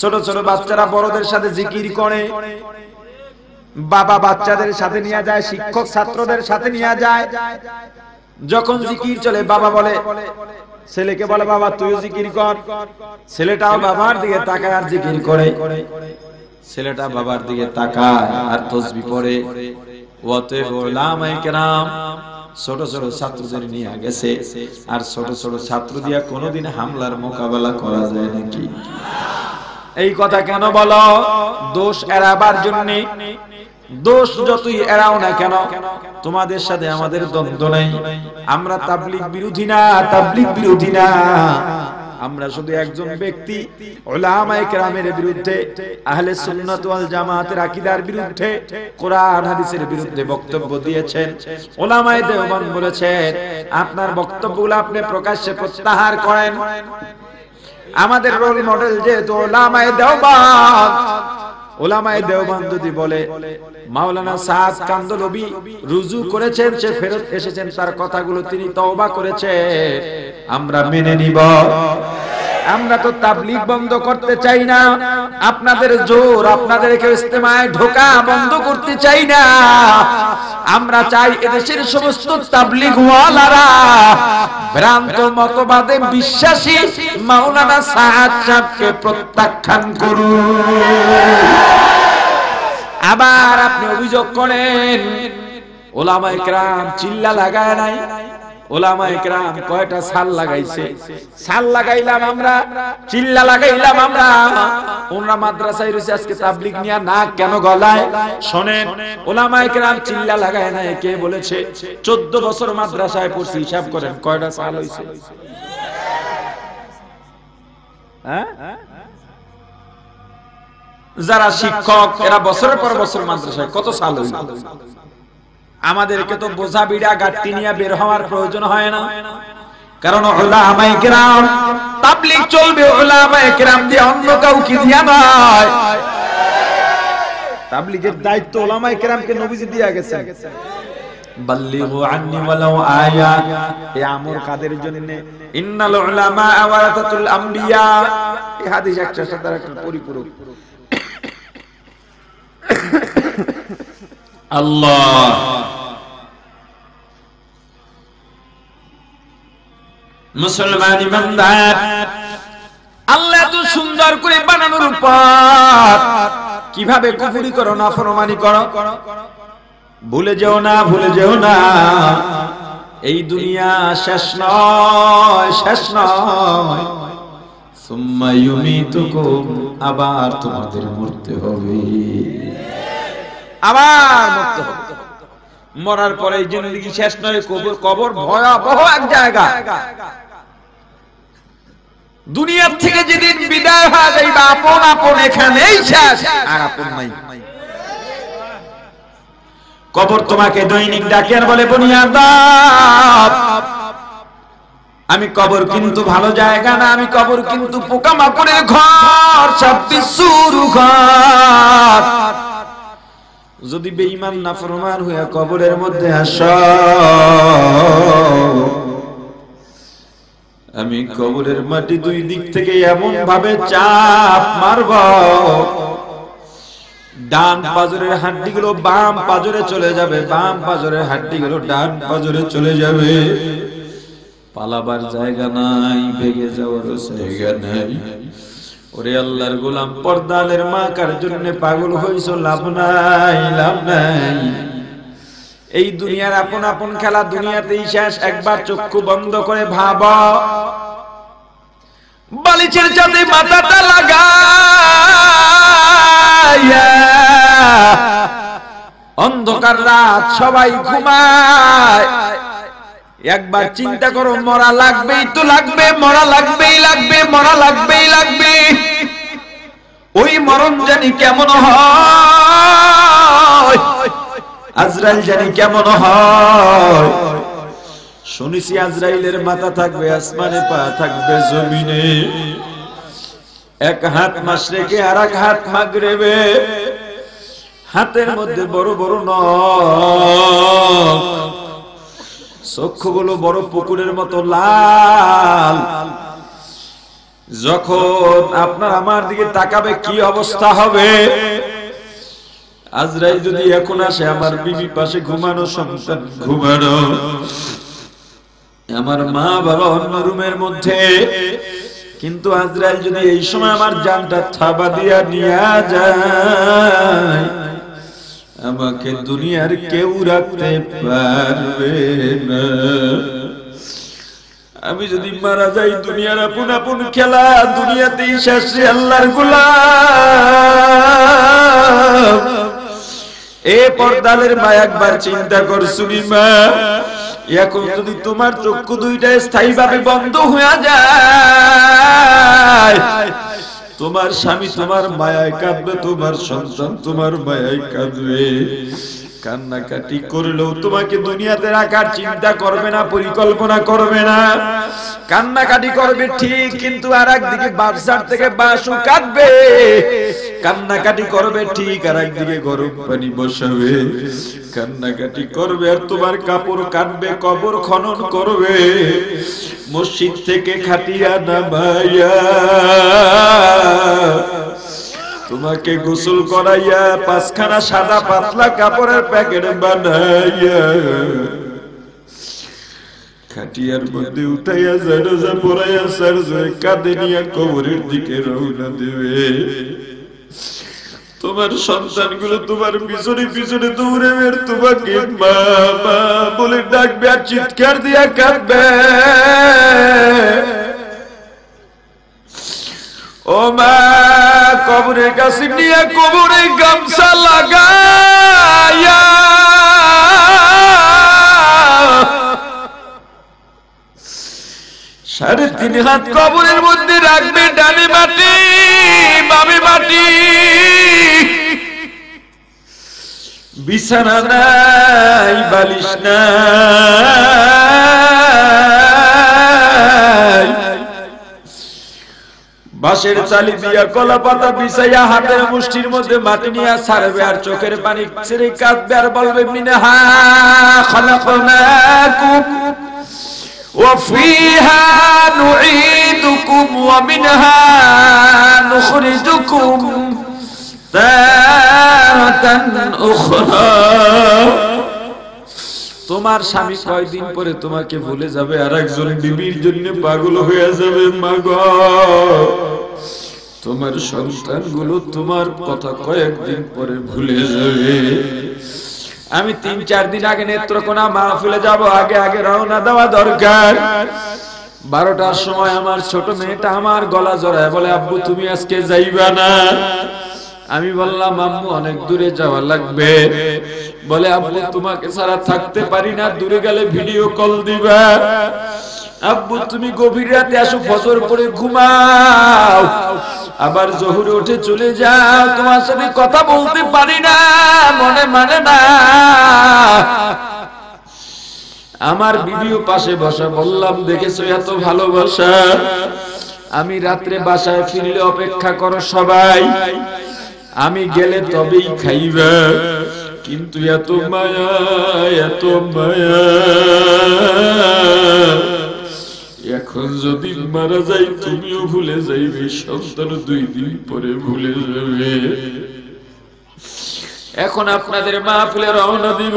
ছোট ছোট বাচ্চারা বড়দের সাথে জিকির করে, বাবা বাচ্চাদের সাথে নিয়ে যায়, শিক্ষক ছাত্রদের সাথে নিয়ে যায়। যখন জিকির চলে বাবা বলে, ছেলেকে বলে বাবা তুইও জিকির কর, ছেলেটাও বাবার দিকে তাকায় আর জিকির করে, ছেলেটা বাবার দিকে তাকায় আর তাসবিহ পড়ে। ওয়াতয়ে উলামায়ে কেরাম ছোট ছোট ছাত্রদের নিয়ে গেছে, আর ছোট ছোট ছাত্র দিয়া কোনোদিন হামলার মোকাবেলা করা যায় নাকি? এই কথা কেন বলো? দোষ এড়াবার জন্য। দোষ যতই এড়াও না কেন, তোমাদের সাথে আমাদের দ্বন্দ্ব নেই। আমরা তাবলীগ বিরোধী না, তাবলীগ বিরোধী না। আমরা শুধু একজন ব্যক্তি উলামায়ে কেরামের বিরুদ্ধে, আহলে সুন্নাত ওয়াল জামাতের আকীদার বিরুদ্ধে, কোরআন হাদিসের বিরুদ্ধে বক্তব্য দিয়েছেন। উলামায়ে দেওবন্দ বলেছেন আপনার বক্তব্যগুলো আপনি প্রকাশ্যে প্রত্যাহার করেন। আমাদের রোল মডেল যেহেতু উলামায়ে দেওবন্দ, উলামায়ে দেওবন্দ যদি বলে মাওলানা সাদ কান্দলবি রুজু করেছেন, সে ফেরত এসেছেন, তার কথাগুলো তিনি তওবা করেছেন, আমরা মেনে নিব। আমরা তো তাবলীগ বন্ধ করতে চাই না, আপনাদের জোর, আপনাদেরকে ইজতেমায় ঢোকা বন্ধ করতে চাই না। আমরা চাই এদেশের সমস্ত তাবলীগ ওয়ালারা ভ্রান্ত মতবাদে বিশ্বাসী মাওলানা সাদ সাহেবকে প্রত্যাখ্যান করুন। আবার আপনি অভিযোগ করেন উলামায়ে কেরাম চিল্লা লাগায় নাই। উলামায়ে কেরাম কয়টা সাল লাগাইছে? সাল লাগাইলাম আমরা, চিল্লা লাগাইলাম আমরা। ওনারা মাদ্রাসায় রয়েছে আজকে তাবলীগ নিয়া না কেন গলায়? শোনেন, উলামায়ে কেরাম চিল্লা লাগায় নাই। কে বলেছে? 14 বছর মাদ্রাসায় পড়ছি, হিসাব করেন কয়টা সাল হইছে? হ্যাঁ, যারা শিক্ষক এরা বছরের পর বছর মাদ্রাসায়, কত সাল হইল? আমাদেরকে তো বোঝা বিড়া গাট্টি নিয়ে বের হওয়ার প্রয়োজন হয় না, কারণ উলামায়ে কেরাম তাবলীগ চলবে উলামায়ে কেরাম দিয়ে, অন্য কাউকে দিয়া নয়। তাবলীগের দায়িত্ব উলামায়ে কেরামকে নবীজি দিয়া গেছেন, বাল্লিগু আন্নি ওয়ালাউ আয়া। এই আমর কাদের জন্য? ইন্নাল উলামা ওয়ারাসাতুল আমবিয়া। এই হাদিস একটা সাথে একটা পরিপূরক। আল্লাহ মুসলমান ইমানদার, আল্লাহ তো সুন্দর করে বানানোর পর কিভাবে কুফরি করো, নাফরমানি করো। ভুলে যেও না, ভুলে যেও না, এই দুনিয়া শেষ নয়, শেষ নয়। সুম্মা ইউমিতুকুম, আবার তোমাদের মরতে হবে, আবার মরতে হবে। মরার পরে জিন্দেগি শেষ নয়, কবর, কবর ভয়াবহ এক জায়গা। দুনিয়ার থেকে যেদিন বিদায় হয়ে যাইবা, আপন আপন এখানেই শেষ, আর আপন নাই। কবর তোমাকে দৈনিক ডাকে আর বলে, বুনিয়াদাব, আমি কবর কিন্তু ভালো জায়গা না, আমি কবর কিন্তু পোকামাকড়ের ঘর, সব বিশুর ঘর। যদি বেঈমান নাফরমান হয়ে কবরের মধ্যে আসো, আমি কবরের মাটি দুই দিক থেকে এমন ভাবে চাপ মারব, ডান পাজরের হাড্ডিগুলো বাম পাজরে চলে যাবে, বাম পাজরের হাড্ডিগুলো ডান পাজরে চলে যাবে। পালাবার জায়গা নাই, ভেগে যাওয়ার জায়গা নাই। ওরে আল্লাহর গোলাম, পর্দানের মা কার জন্য পাগল হইছো? লাভ নাই, লাভ নাই। এই দুনিয়ার আপন আপন খেলা দুনিয়াতেই শেষ। একবার চক্ষু বন্ধ করে ভাবো, বালিশের সাথে মাথাটা লাগাইয়া, অন্ধকার রাত, সবাই ঘুমায়, একবার চিন্তা করো, মরা লাগবেই তো লাগবে, মরা লাগবেই লাগবে, মরা লাগবেই লাগবে। ওই মরণ জানি কেমন হয়, আজরাইল জানি কেমন হয়। শুনেছি আজরাইলের মাথা থাকবে আসমানে, পা থাকবে জমিনে, এক হাত মাশরিকে আর এক হাত মাগরিবে, হাতের মধ্যে বড় বড় নখ, চক্ষুগুলো বড় পুকুরের মতো লাল। যখন আপনার আমার দিকে তাকাবে কি অবস্থা হবে? আজরাইল যদি এখন আসে, আমার বিবি পাশে ঘুমানো, সন্তান ঘুমানো, আমার মা বাবা অন্য রুমের মধ্যে, কিন্তু আজরাইল যদি এই সময় আমার জানটা থাবা দিয়া নিয়ে যায়, আমাকে দুনিয়ার কেউ রাখতে পারবে না। আমি যদি মারা যাই, দুনিয়ার আপন আপন খেলা দুনিয়াতেই শেষ। আল্লাহর গোলাম, এ পর্দালের মা, একবার চিন্তা কর শুনি মা, এখন যদি তোমার চক্ষু দুইটা স্থায়ীভাবে বন্ধ হয়ে যায়, তোমার স্বামী তোমার মায়ায় কাঁদবে, তোমার সন্তান তোমার মায়ায় কাঁদবে, কান্নাকাটি করলেও তোমাকে দুনিয়াতে রাখার চিন্তা করবে না, পরিকল্পনা করবে না। কান্নাকাটি করবে ঠিক, কিন্তু আর একদিকে বাচ্চার থেকে বাঁশু কাটবে। কান্নাকাটি করবে ঠিক, আর একদিকে গরম পানি বসাবে। কান্নাকাটি করবে আর তোমার কাপড় কাটবে, কবর খনন করবে, মসজিদ থেকে খাটিয়া নামাইয়া তোমাকে গোসল করাইয়া পাঁচখানা সাদা পাতলা কাপড়ের প্যাকেট বানাইয়া খাটিয়ার মধ্যে উঠাইয়া জানাজা পড়াইয়া সারজে কাঁধে নিয়ে কবরের দিকে রওনা দেবে। তোমার সন্তানগুলো তোমার পিছনে পিছনে দৌড়ে বের, তোমাকে মা মা বলে ডাকবে আর চিৎকার দিয়া কাঁদবে। ও মা, কবরের কাছে নিয়ে কবরে গামছা লাগাইয়া সাড়ে 3 হাত কবরের মধ্যে রাখবে, ডানে মাটি বামে মাটি, বিছানা নাই, বালিশ নাই, বাঁশের চালি দিয়া কলা পাতা বিছাইয়া হাতের মুষ্টির মধ্যে মাটি নিয়ে ছাড়বে আর চোখের পানি ছেড়ে কাঁদবে আর বলবে, মিনহা খালাকনাকুম ওয়া ফিহা নুঈদুকুম ওয়া মিনহা নুখরিজুকুম তারাতান উখরা। তোমার স্বামী কয়দিন পরে তোমাকে ভুলে যাবে, আর একজন বিবির জন্য পাগল হয়ে যাবে। মাগো, তোমার সন্তানগুলো তোমার কথা কয়েকদিন পরে ভুলে যাবে। আমি 3-4 দিন আগে নেত্রকোনা মাহফিলে যাব, আগে আগে রওনা দেওয়া দরকার। 12টার সময় আমার ছোট মেয়েটা আমার গলা জড়ায় বলে, আব্বু তুমি আজকে যাইবা না? আমি বললাম, আম্মু অনেক দূরে যাওয়া লাগবে। বলে, আব্বু তোমাকে ছাড়া থাকতে পারি না, দূরে গেলে ভিডিও কল দিবা। আব্বু তুমি গভীর রাতে আসো, ফজর পড়ে ঘুমাও, আবার জোহরে উঠে চলে যাও, তোমার সাথে কথা বলতে পারি না, মনে মানে না। আমার বিবিও পাশে বসা। বললাম, দেখেছো এত ভালোবাসা, আমি রাত্রে বাসায় ফিরলে অপেক্ষা করো সবাই, আমি গেলে তবেই খাইবা, কিন্তু এত মায়া, এত মায়া। এখন যদি মারা যাই তুমিও ভুলে যাইবে, সন্তান 2 দিন পরে ভুলে যাবে। এখন আপনাদের মাহফিলে রওনা দিব।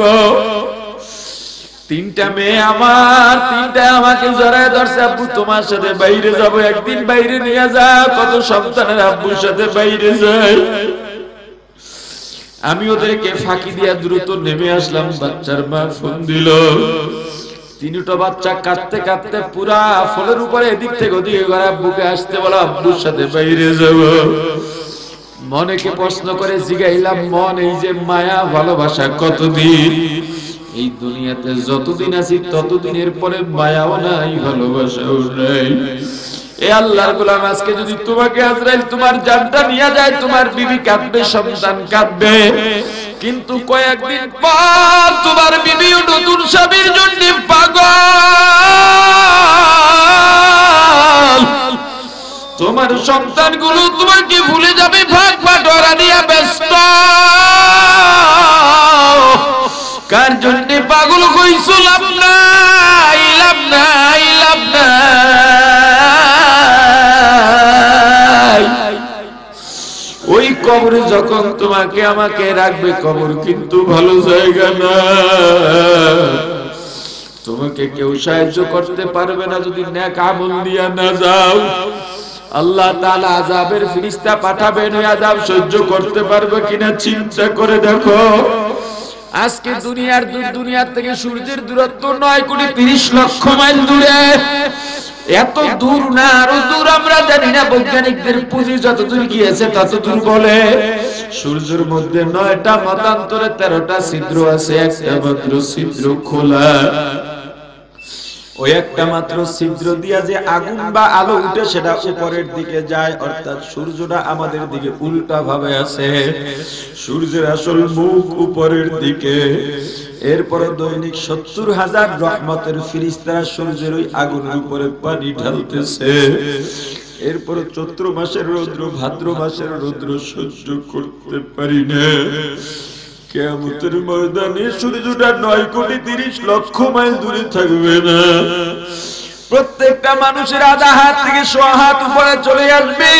3টা মেয়ে আমার, 3টা আমাকে জড়ায় ধরছে, আব্বু তোমার সাথে বাইরে যাব, একদিন বাইরে নিয়ে যাও। কত সন্তানের আব্বুর সাথে বাইরে যায়। আমি ওদেরকে ফাঁকি দিয়া দ্রুত নেমে আসলাম। বাচ্চার মা ফোন দিল, 3টা বাচ্চা কাঁদতে কাঁদতে পুরা ফলের উপরে এদিক থেকে ওদিকে করে আব্বুকে আসতে বলো, আব্বুর সাথে বাইরে যাব। মনেকে প্রশ্ন করে জিগাইলাম, মন এই যে মায়া ভালোবাসা কতদিন? এই দুনিয়াতে যতদিন আছি ততদিনের পরে মায়াও নাই, ভালোবাসাও নাই। এ আল্লাহর গোলাম, আজকে যদি তোমাকে আজরাইল তোমার জানটা নিয়ে যায়, তোমার বিবি কাঁদবে, সন্তান কাঁদবে, কিন্তু কয়েকদিন পর তোমার বিবিও নতুন স্বামীর জন্য পাগল। তোমার সন্তানগুলো তোমাকে ভুলে যাবে, ভাগ বাটোয়ারা নিয়ে ব্যস্ত। কার জন্য পাগল হইছো? লাভ নাই, লাভ নাই, লাভ নাই। ওই কবরে যখন তোমাকে আমাকে রাখবে, কবর কিন্তু ভালো জায়গা না। তোমাকে কেউ সাহায্য করতে পারবে না যদি নেক আমল দিয়া না যাও। আল্লাহ তাআলা আযাবের ফেরেশতা পাঠাবেন, ওই আযাব সহ্য করতে পারবে কিনা চিন্তা করে দেখো। আজকে দুনিয়ার থেকে সূর্যের দূরত্ব 9,30,00,000 মাইল দূরে। এত দূর না, আরো দূর আমরা জানি না। বৈজ্ঞানিকদের পুঁজি যত দূর গিয়েছে তত দূর বলে। সূর্যের মধ্যে 9টা মতান্তরে 13টা ছিদ্র আছে, একটা মাত্র ছিদ্র খোলা। ওই একটা মাত্র ছিদ্র দিয়া যে আগুন বা আলো উঠে সেটা উপরের দিকে যায়, অর্থাৎ সূর্যটা আমাদের দিকে উল্টা ভাবে আছে। সূর্যের আসল মুখ উপরের দিকে। এরপরে দৈনিক 70,000 রহমতের ফেরেশতারা সূর্যের ওই আগুনের উপরে পানি ঢালতেছে। এরপরে চৈত্র মাসের রৌদ্র, ভাদ্র মাসের রৌদ্র সহ্য করতে পারি না। কিয়ামতের ময়দানে সূর্যটা 9,30,00,000 মাইল দূরে থাকবে না। প্রত্যেকটা মানুষের আধা হাত থেকে 100 হাত উপরে চলে আসবে।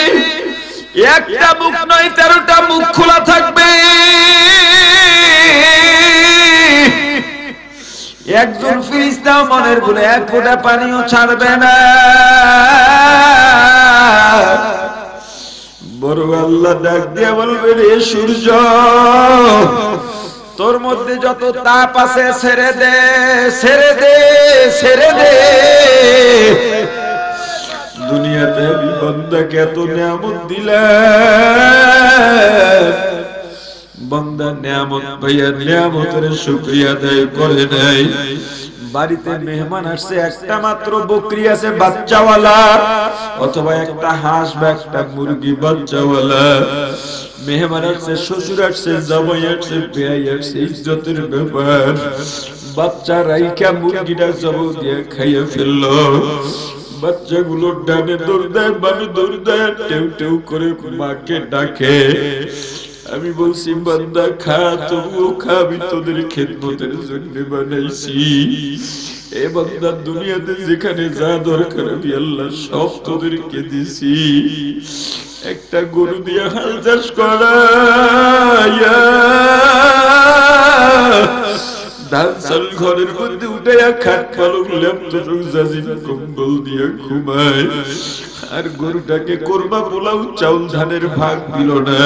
একটা মুখ নয়, 13টা মুখ খোলা থাকবে। একজন ফেরেশতা মনের ভুলে 1 ফোঁটা পানিও ছাড়বে না। বড় আল্লাহ ডাক দিয়ে বলবে, রে সূর্য, তোর মধ্যে যত তাপ আছে ছেড়ে দে, ছেড়ে দে, ছেড়ে দে। দুনিয়াতে আমি বান্দাকে এত নিয়ামত দিলাম, বান্দা নিয়ামত পাইয়া নিয়ামতের শুকরিয়া আদায় করে নাই। বাড়িতে মেহমান আসছে, একটা মাত্র বকরি আছে বাচ্চাওয়ালা, অথবা একটা হাঁস বা একটা মুরগি বাচ্চাওয়ালা। মেহমান আসছে, শ্বশুর আসছে, জামাই আসছে, বেয়াই আসছে, ইজ্জতের ব্যাপার। বাচ্চা রাইখা মুরগিটা জবাই দিয়ে খাইয়ে ফেললো। বাচ্চাগুলো ডানে দৌড় দেয়, বামে দৌড় দেয়, টেউ টেউ করে মাকে ডাকে। আমি বলছি, বান্দা খা, তবুও খা, আমি তোদের খেদমতের জন্য বানাইছি। এ বান্দা, দুনিয়াতে যেখানে যা দরকার আমি আল্লাহ সব তোদেরকে দিছি। একটা গরু দিয়ে হাল চাষ করা, ধানসাল ঘরের মধ্যে উঠাইয়া খাট পালং ল্যাপটপ জাজিম কম্বল দিয়া ঘুমায়। আর গরুটাকে কোরমা পোলাও চাউল ধানের ভাগ দিল না।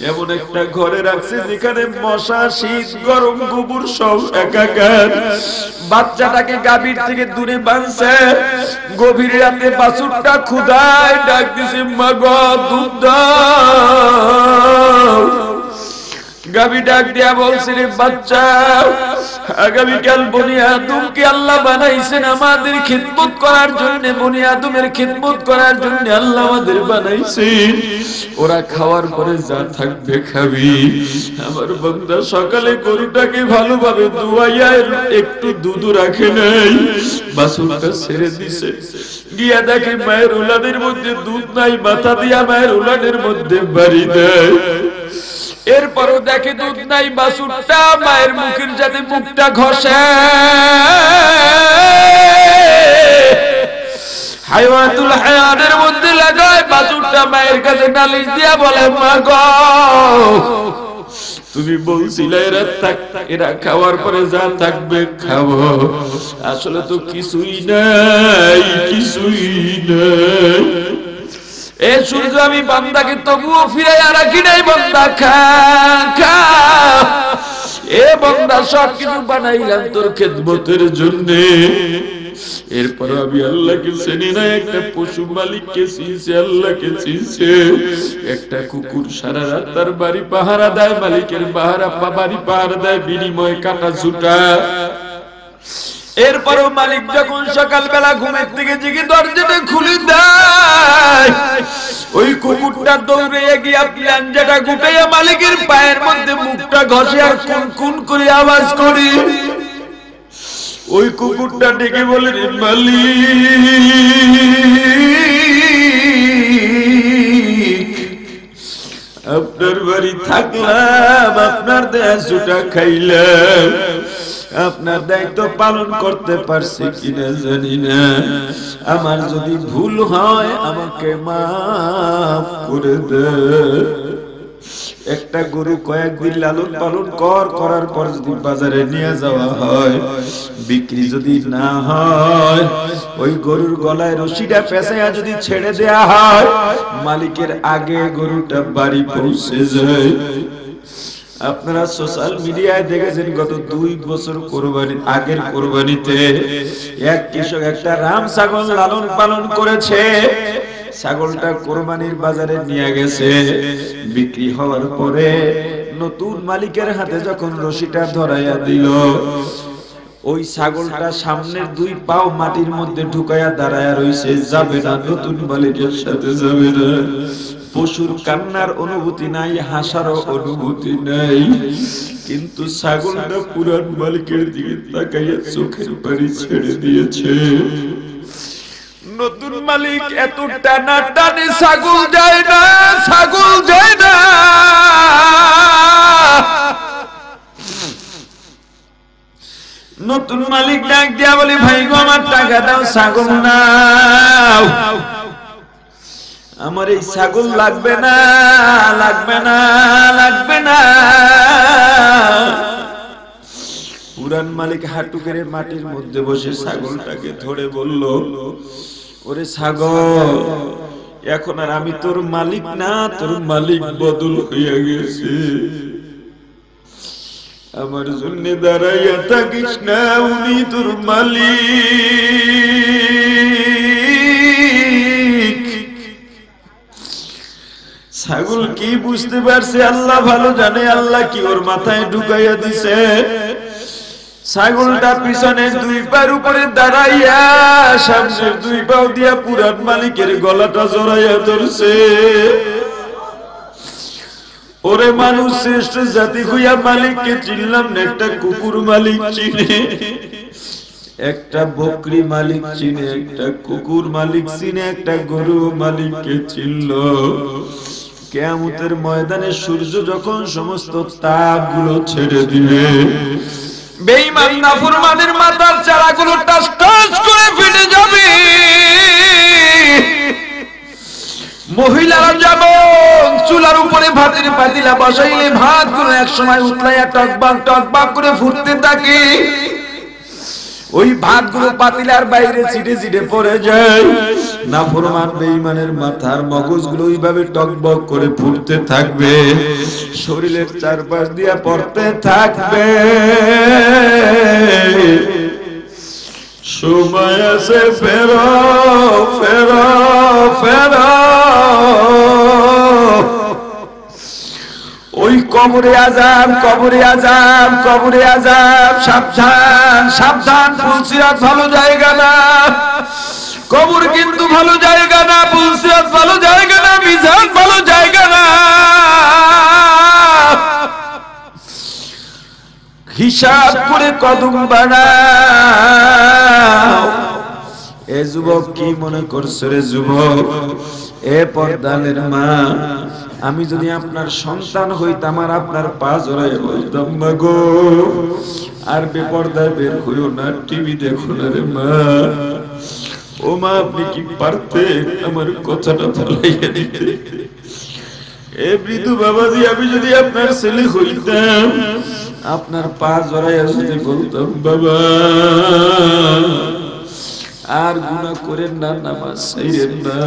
এমন একটা ঘরে রাখছে যেখানে মশা শীত গরম গোবর সব একাকার। বাচ্চাটাকে গাভীর থেকে দূরে বাঁধছে। গভীর রাতে বাছুরটা ক্ষুধায় ডাক দিছে, মা গো দুধ দাও। গাভী ডাক দিয়া বলছে, রে বাচ্চা, আগামীকাল বনি আদমকে আল্লাহ বানাইছেন আমাদের খিদমত করার জন্য। বনি আদমের খিদমত করার জন্য আল্লাহ আমাদের বানাইছেন। ওরা খাওয়ার পরে যা থাকবে খাবি। আমার বান্দা সকালে গরুটাকে ভালোভাবে দুয়াইয়া একটু দুধ রাখে নাই, বাছুরটা ছেড়ে দিছে। গিয়া দেখে মায়ের উলানের মধ্যে দুধ নাই, মাথা দিয়া মায়ের উলানের মধ্যে বাড়ি দেয়। এরপরও দেখে দুধ নাই, বাছুরটা মায়ের মুখের যাতে মুখটা ঘষে। হায়াতুল হায়ানের মধ্যে লাগায়। বাছুরটা মায়ের কাছে নালিশ দিয়া বলে, মা গো তুমি বলছিলে এরা খাওয়ার পরে যা থাকবে খাবো, আসলে তো কিছুই নাই, কিছুই নাই। এ সূর্য আমি বান্দাকে তবুও ফিরাইয়া রাখি নাই। বান্দা খা খা, এ বান্দা সব কিছু বানাইলাম তোর খেদমতের জন্য। এরপর আমি আল্লাহকে চিনি না। একটা পশু মালিককে চিনছে, আল্লাহকে চিনছে। একটা কুকুর সারা রাত তার বাড়ি পাহারা দেয়, মালিকের বাড়ি পাহারা দেয়, বিনিময়ে কাটা ছুটা। এরপরও মালিক যখন সকালবেলা ঘুমের থেকে জেগে দরজাটা খুলে দেয়, ওই কুকুরটা দৌড়ে গিয়ে প্লাঞ্জাটা গুটাইয়া মালিকের পায়ের মধ্যে মুখটা ঘষে আর কুন কুন করে আওয়াজ করে। ওই কুকুরটা ডেকে বলে, মালিক আপনার বাড়ি থাকলাম, আপনার দেয়া ছুটা খাইলাম, আপনার দায়িত্ব পালন করতে পারছি কিনা জানি না। আমার যদি ভুল হয় আমাকে মাফ করে দে। একটা গরু কয়েকদিন লালন পালন করার পর যদি বাজারে নিয়ে যাওয়া হয়, বিক্রি যদি না হয়, ওই গরুর গলায় রশিটা পেঁচাইয়া যদি ছেড়ে দেয়া হয়, মালিকের আগে গরুটা বাড়ি পৌঁছে যায়। আপনারা সোশ্যাল মিডিয়ায় দেখেছেন গত 2 বছর আগের কোরবানিতে এক কৃষক একটা রাম ছাগল লালন পালন করেছে। ছাগলটা কোরবানির বাজারে নিয়ে গেছে। বিক্রি হওয়ার পরে নতুন মালিকের হাতে যখন রশিটা ধরাইয়া দিল, ওই ছাগলটা সামনের 2 পাও মাটির মধ্যে ঢুকাইয়া দাঁড়ায়া রইছে, যাবে না, নতুন মালিকের সাথে যাবে না। পশুর কান্নার অনুভূতি নাই, হাসারও অনুভূতি নাই, কিন্তু ছাগলটা পুরান মালিকের দিকে তাকাইয়া চোখের পানি ছেড়ে দিয়েছে। নতুন মালিক এত টানা টানে ছাগল যায় না, ছাগল যায় না। নতুন মালিক ডাক দিয়া বলে, ভাই গো আমার টাকা দাও, ছাগল নাও। আমার এই ছাগল লাগবে না, লাগবে না, লাগবে না। পুরান মালিক হাঁটু করে মাটির মধ্যে বসে ছাগলটাকে ধরে বলল, ওরে ছাগল, এখন আর আমি তোর মালিক না, তোর মালিক বদল হইয়া গেছে। আমার জন্য দাঁড়াইয়া থাকিস না, উনি তোর মালিক। ছাগল কি বুঝতে পারছে আল্লাহ ভালো জানে। আল্লাহ কি ওর মাথায় ঢুকাইয়া দিছে। ছাগলটা পিছনের 2 পায়ের উপরে দাঁড়াইয়া সামনের 2 পাও দিয়া পুরান মালিকের গলাটা জড়াইয়া ধরছে। ওরে মানুষ শ্রেষ্ঠ জাতি হইয়া মালিককে চিনলাম না, একটা কুকুর মালিক চিনে, একটা বকরি মালিক চিনে, একটা কুকুর মালিক চিনে, একটা গরু মালিককে চিনল। কিয়ামতের ময়দানে সূর্য যখন সমস্ত তাপগুলো ছেড়ে দিবে, বেঈমান নাফরমানের মাথার চারাগুলো টাস টাস করে ফেটে যাবে। মহিলারা যেমন চুলার উপরে ভাতের পাতিলা বসাইলে ভাতগুলো এক সময় উতলাইয়া টকবাক টকবাক করে ফুটতে থাকে। ওই ভাতগুলো পাতিলার বাইরে ছিটে ছিটে পড়ে যায়। নাফরমান বেঈমানের মাথার মগজগুলো ওইভাবে টকবক করে ফুটতে থাকবে, শরীরের চারপাশ দিয়া পড়তে থাকবে। সময় আছে ফেরো ফেরো ফেরো। ওই কবরে আযাব কবরে আযাব কবরে আযাব। সাবধান সাবধান, পুলসিরাত ভালো জায়গা না, কবর কিন্তু ভালো জায়গা না, পুলসিরাত ভালো জায়গা না, মিজান ভালো জায়গা না। হিসাব করে কদম বানাও। এ যুবক কি মনে করছো রে যুবক? এ পর্দালের মা, আমি যদি আপনার সন্তান হইতাম আর আপনার পা জড়াই বলতাম মা গো আর বেপর্দায় বের হইও না, টিভি দেখো না রে মা। ও মা, আপনি কি পারতেন আমার কথাটা ফলাইয়া দিতে? এ বৃদ্ধ বাবাজি, আমি যদি আপনার ছেলে হইতাম আপনার পা জড়াইয়া যদি বলতাম বাবা আর গুনাহ করেন না, নামাজ ছাইরেন না,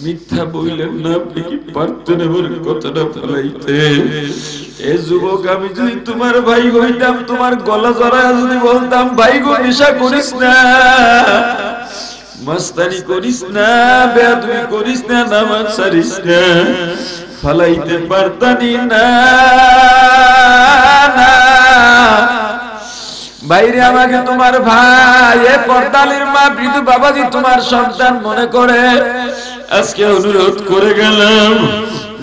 মিথ্যা বললেন না, আপনি কি পারতেন আমার কথাটা ফলাইতে? এ যুবক, আমি যদি তোমার ভাই হইতাম তোমার গলা জড়াইয়া যদি বলতাম ভাই গো নেশা করিস না, মস্তানি করিস না, বেয়াদবি করিস না, নামাজ ছাড়িস না, ফলাইতে পারতানি না। বাইরে আমাকে তোমার ভাই, এ পর্দালের মা, বৃদ্ধ বাবাজি তোমার সন্তান মনে করে আজকে অনুরোধ করে গেলাম।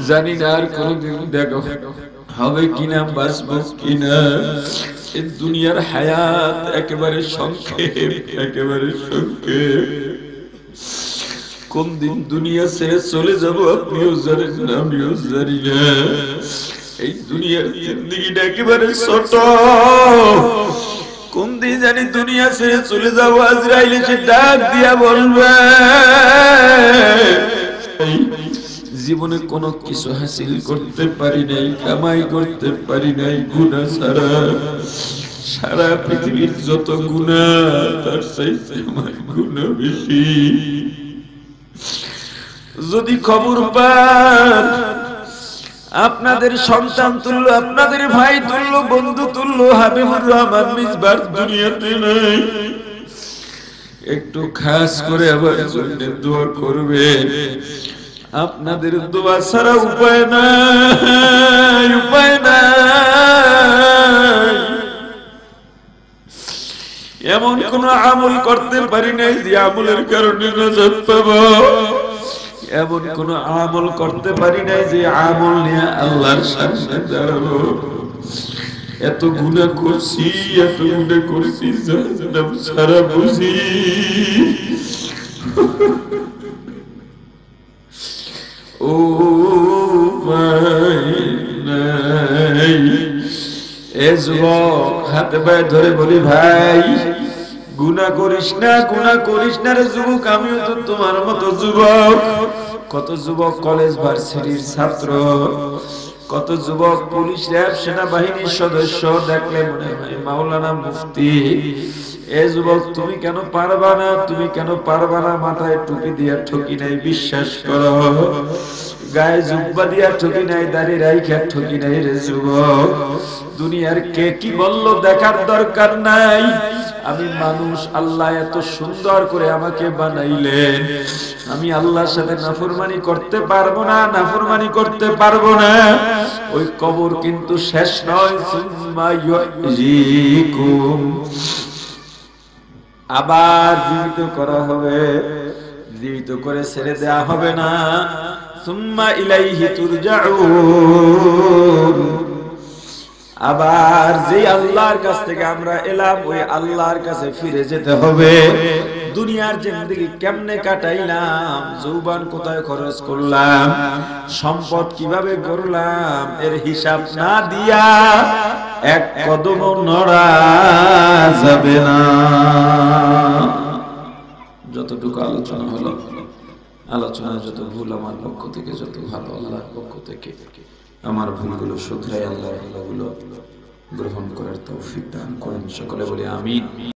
জানি না আর কোনদিন দেখো হবে কিনা, বাঁচবো কিনা। এই দুনিয়ার হায়াত একেবারে সংক্ষেপ, একেবারে সংক্ষেপ। কোন দিন দুনিয়া ছেড়ে চলে যাব আপনিও জানেন না, আমিও জানি না। এই দুনিয়ার জিন্দেগিটা একেবারে ছোট। কোন দিন জানি দুনিয়া ছেড়ে চলে যাবো, আজরাইল এসে ডাক দিয়া বলবে জীবনে কোনো কিছু হাসিল করতে পারি নাই, কামাই করতে পারি নাই গুনাহ ছাড়া। সারা পৃথিবীর যত গুনাহ তার চাইতে আমার গুনাহ বেশি। যদি খবর পান আপনাদের সন্তান তুল্য, আপনাদের ভাই তুল্য, বন্ধু তুল্য হাবিবুর রহমান মিসবার দুনিয়াতে নাই, একটু খাস করে আবার জন্য দোয়া করবে। আপনাদের দোয়া ছাড়া উপায় নাই, উপায় নাই। এমন কোন আমল করতে পারি নাই যে আমলের কারণে নাজাত পাবো, এমন কোন আমল করতে পারি নাই যে আমল নিয়ে আল্লাহর সামনে দাঁড়াবো। এত গুনাহ করছি, এত গুনাহ করছি, জাহান্নাম ছাড়া বুঝি। ও নাই, এ যুবক হাতে পায়ে ধরে বলি ভাই গুনাহ করিস না, গুনাহ করিস না রে যুবক। আমিও তো তোমার মতো যুবক। কত যুবক কলেজ ভার্সিটির ছাত্র, কত যুবক পুলিশ, র্যাব, সেনাবাহিনীর সদস্য, দেখলে মনে হয় মাওলানা, মুফতি। এ যুবক, তুমি কেন পারবা না? তুমি কেন পারবা না? মাথায় টুপি দিয়া ঠকি নাই, বিশ্বাস করো। গায়ে জুব্বা দিয়া ঠকি নাই, দাড়ি রাইখা ঠকি নাই রে যুবক। দুনিয়ার কে কি বলল দেখার দরকার নাই। আমি মানুষ, আল্লাহ এত সুন্দর করে আমাকে বানাইলেন, আমি আল্লাহর সাথে নাফরমানি করতে পারবো না, নাফরমানি করতে পারবো না। ওই কবর কিন্তু শেষ নয়, সুম্মা ইউহয়িকুম, আবার জীবিত করা হবে, জীবিত করে ছেড়ে দেয়া হবে না। সুম্মা ইলাইহি তুরজাউন, আবার যে আল্লাহর কাছ থেকে আমরা এলাম ওই আল্লাহর কাছে ফিরে যেতে হবে। দুনিয়ার জিন্দেগি কেমনে কাটাইলাম, যৌবন কোথায় খরচ করলাম, সম্পদ কিভাবে গড়লাম, এর হিসাব না দিয়া এক কদম নড়া যাবে না। যতটুকু আলোচনা হলো আলোচনা যত ভুল আমার পক্ষ থেকে, যত ভালো আল্লাহর পক্ষ থেকে। আমার ভুলগুলো শুধরাই আল্লাহ, এগুলো গ্রহণ করার তৌফিক দান করেন। সকলে বলি আমিন।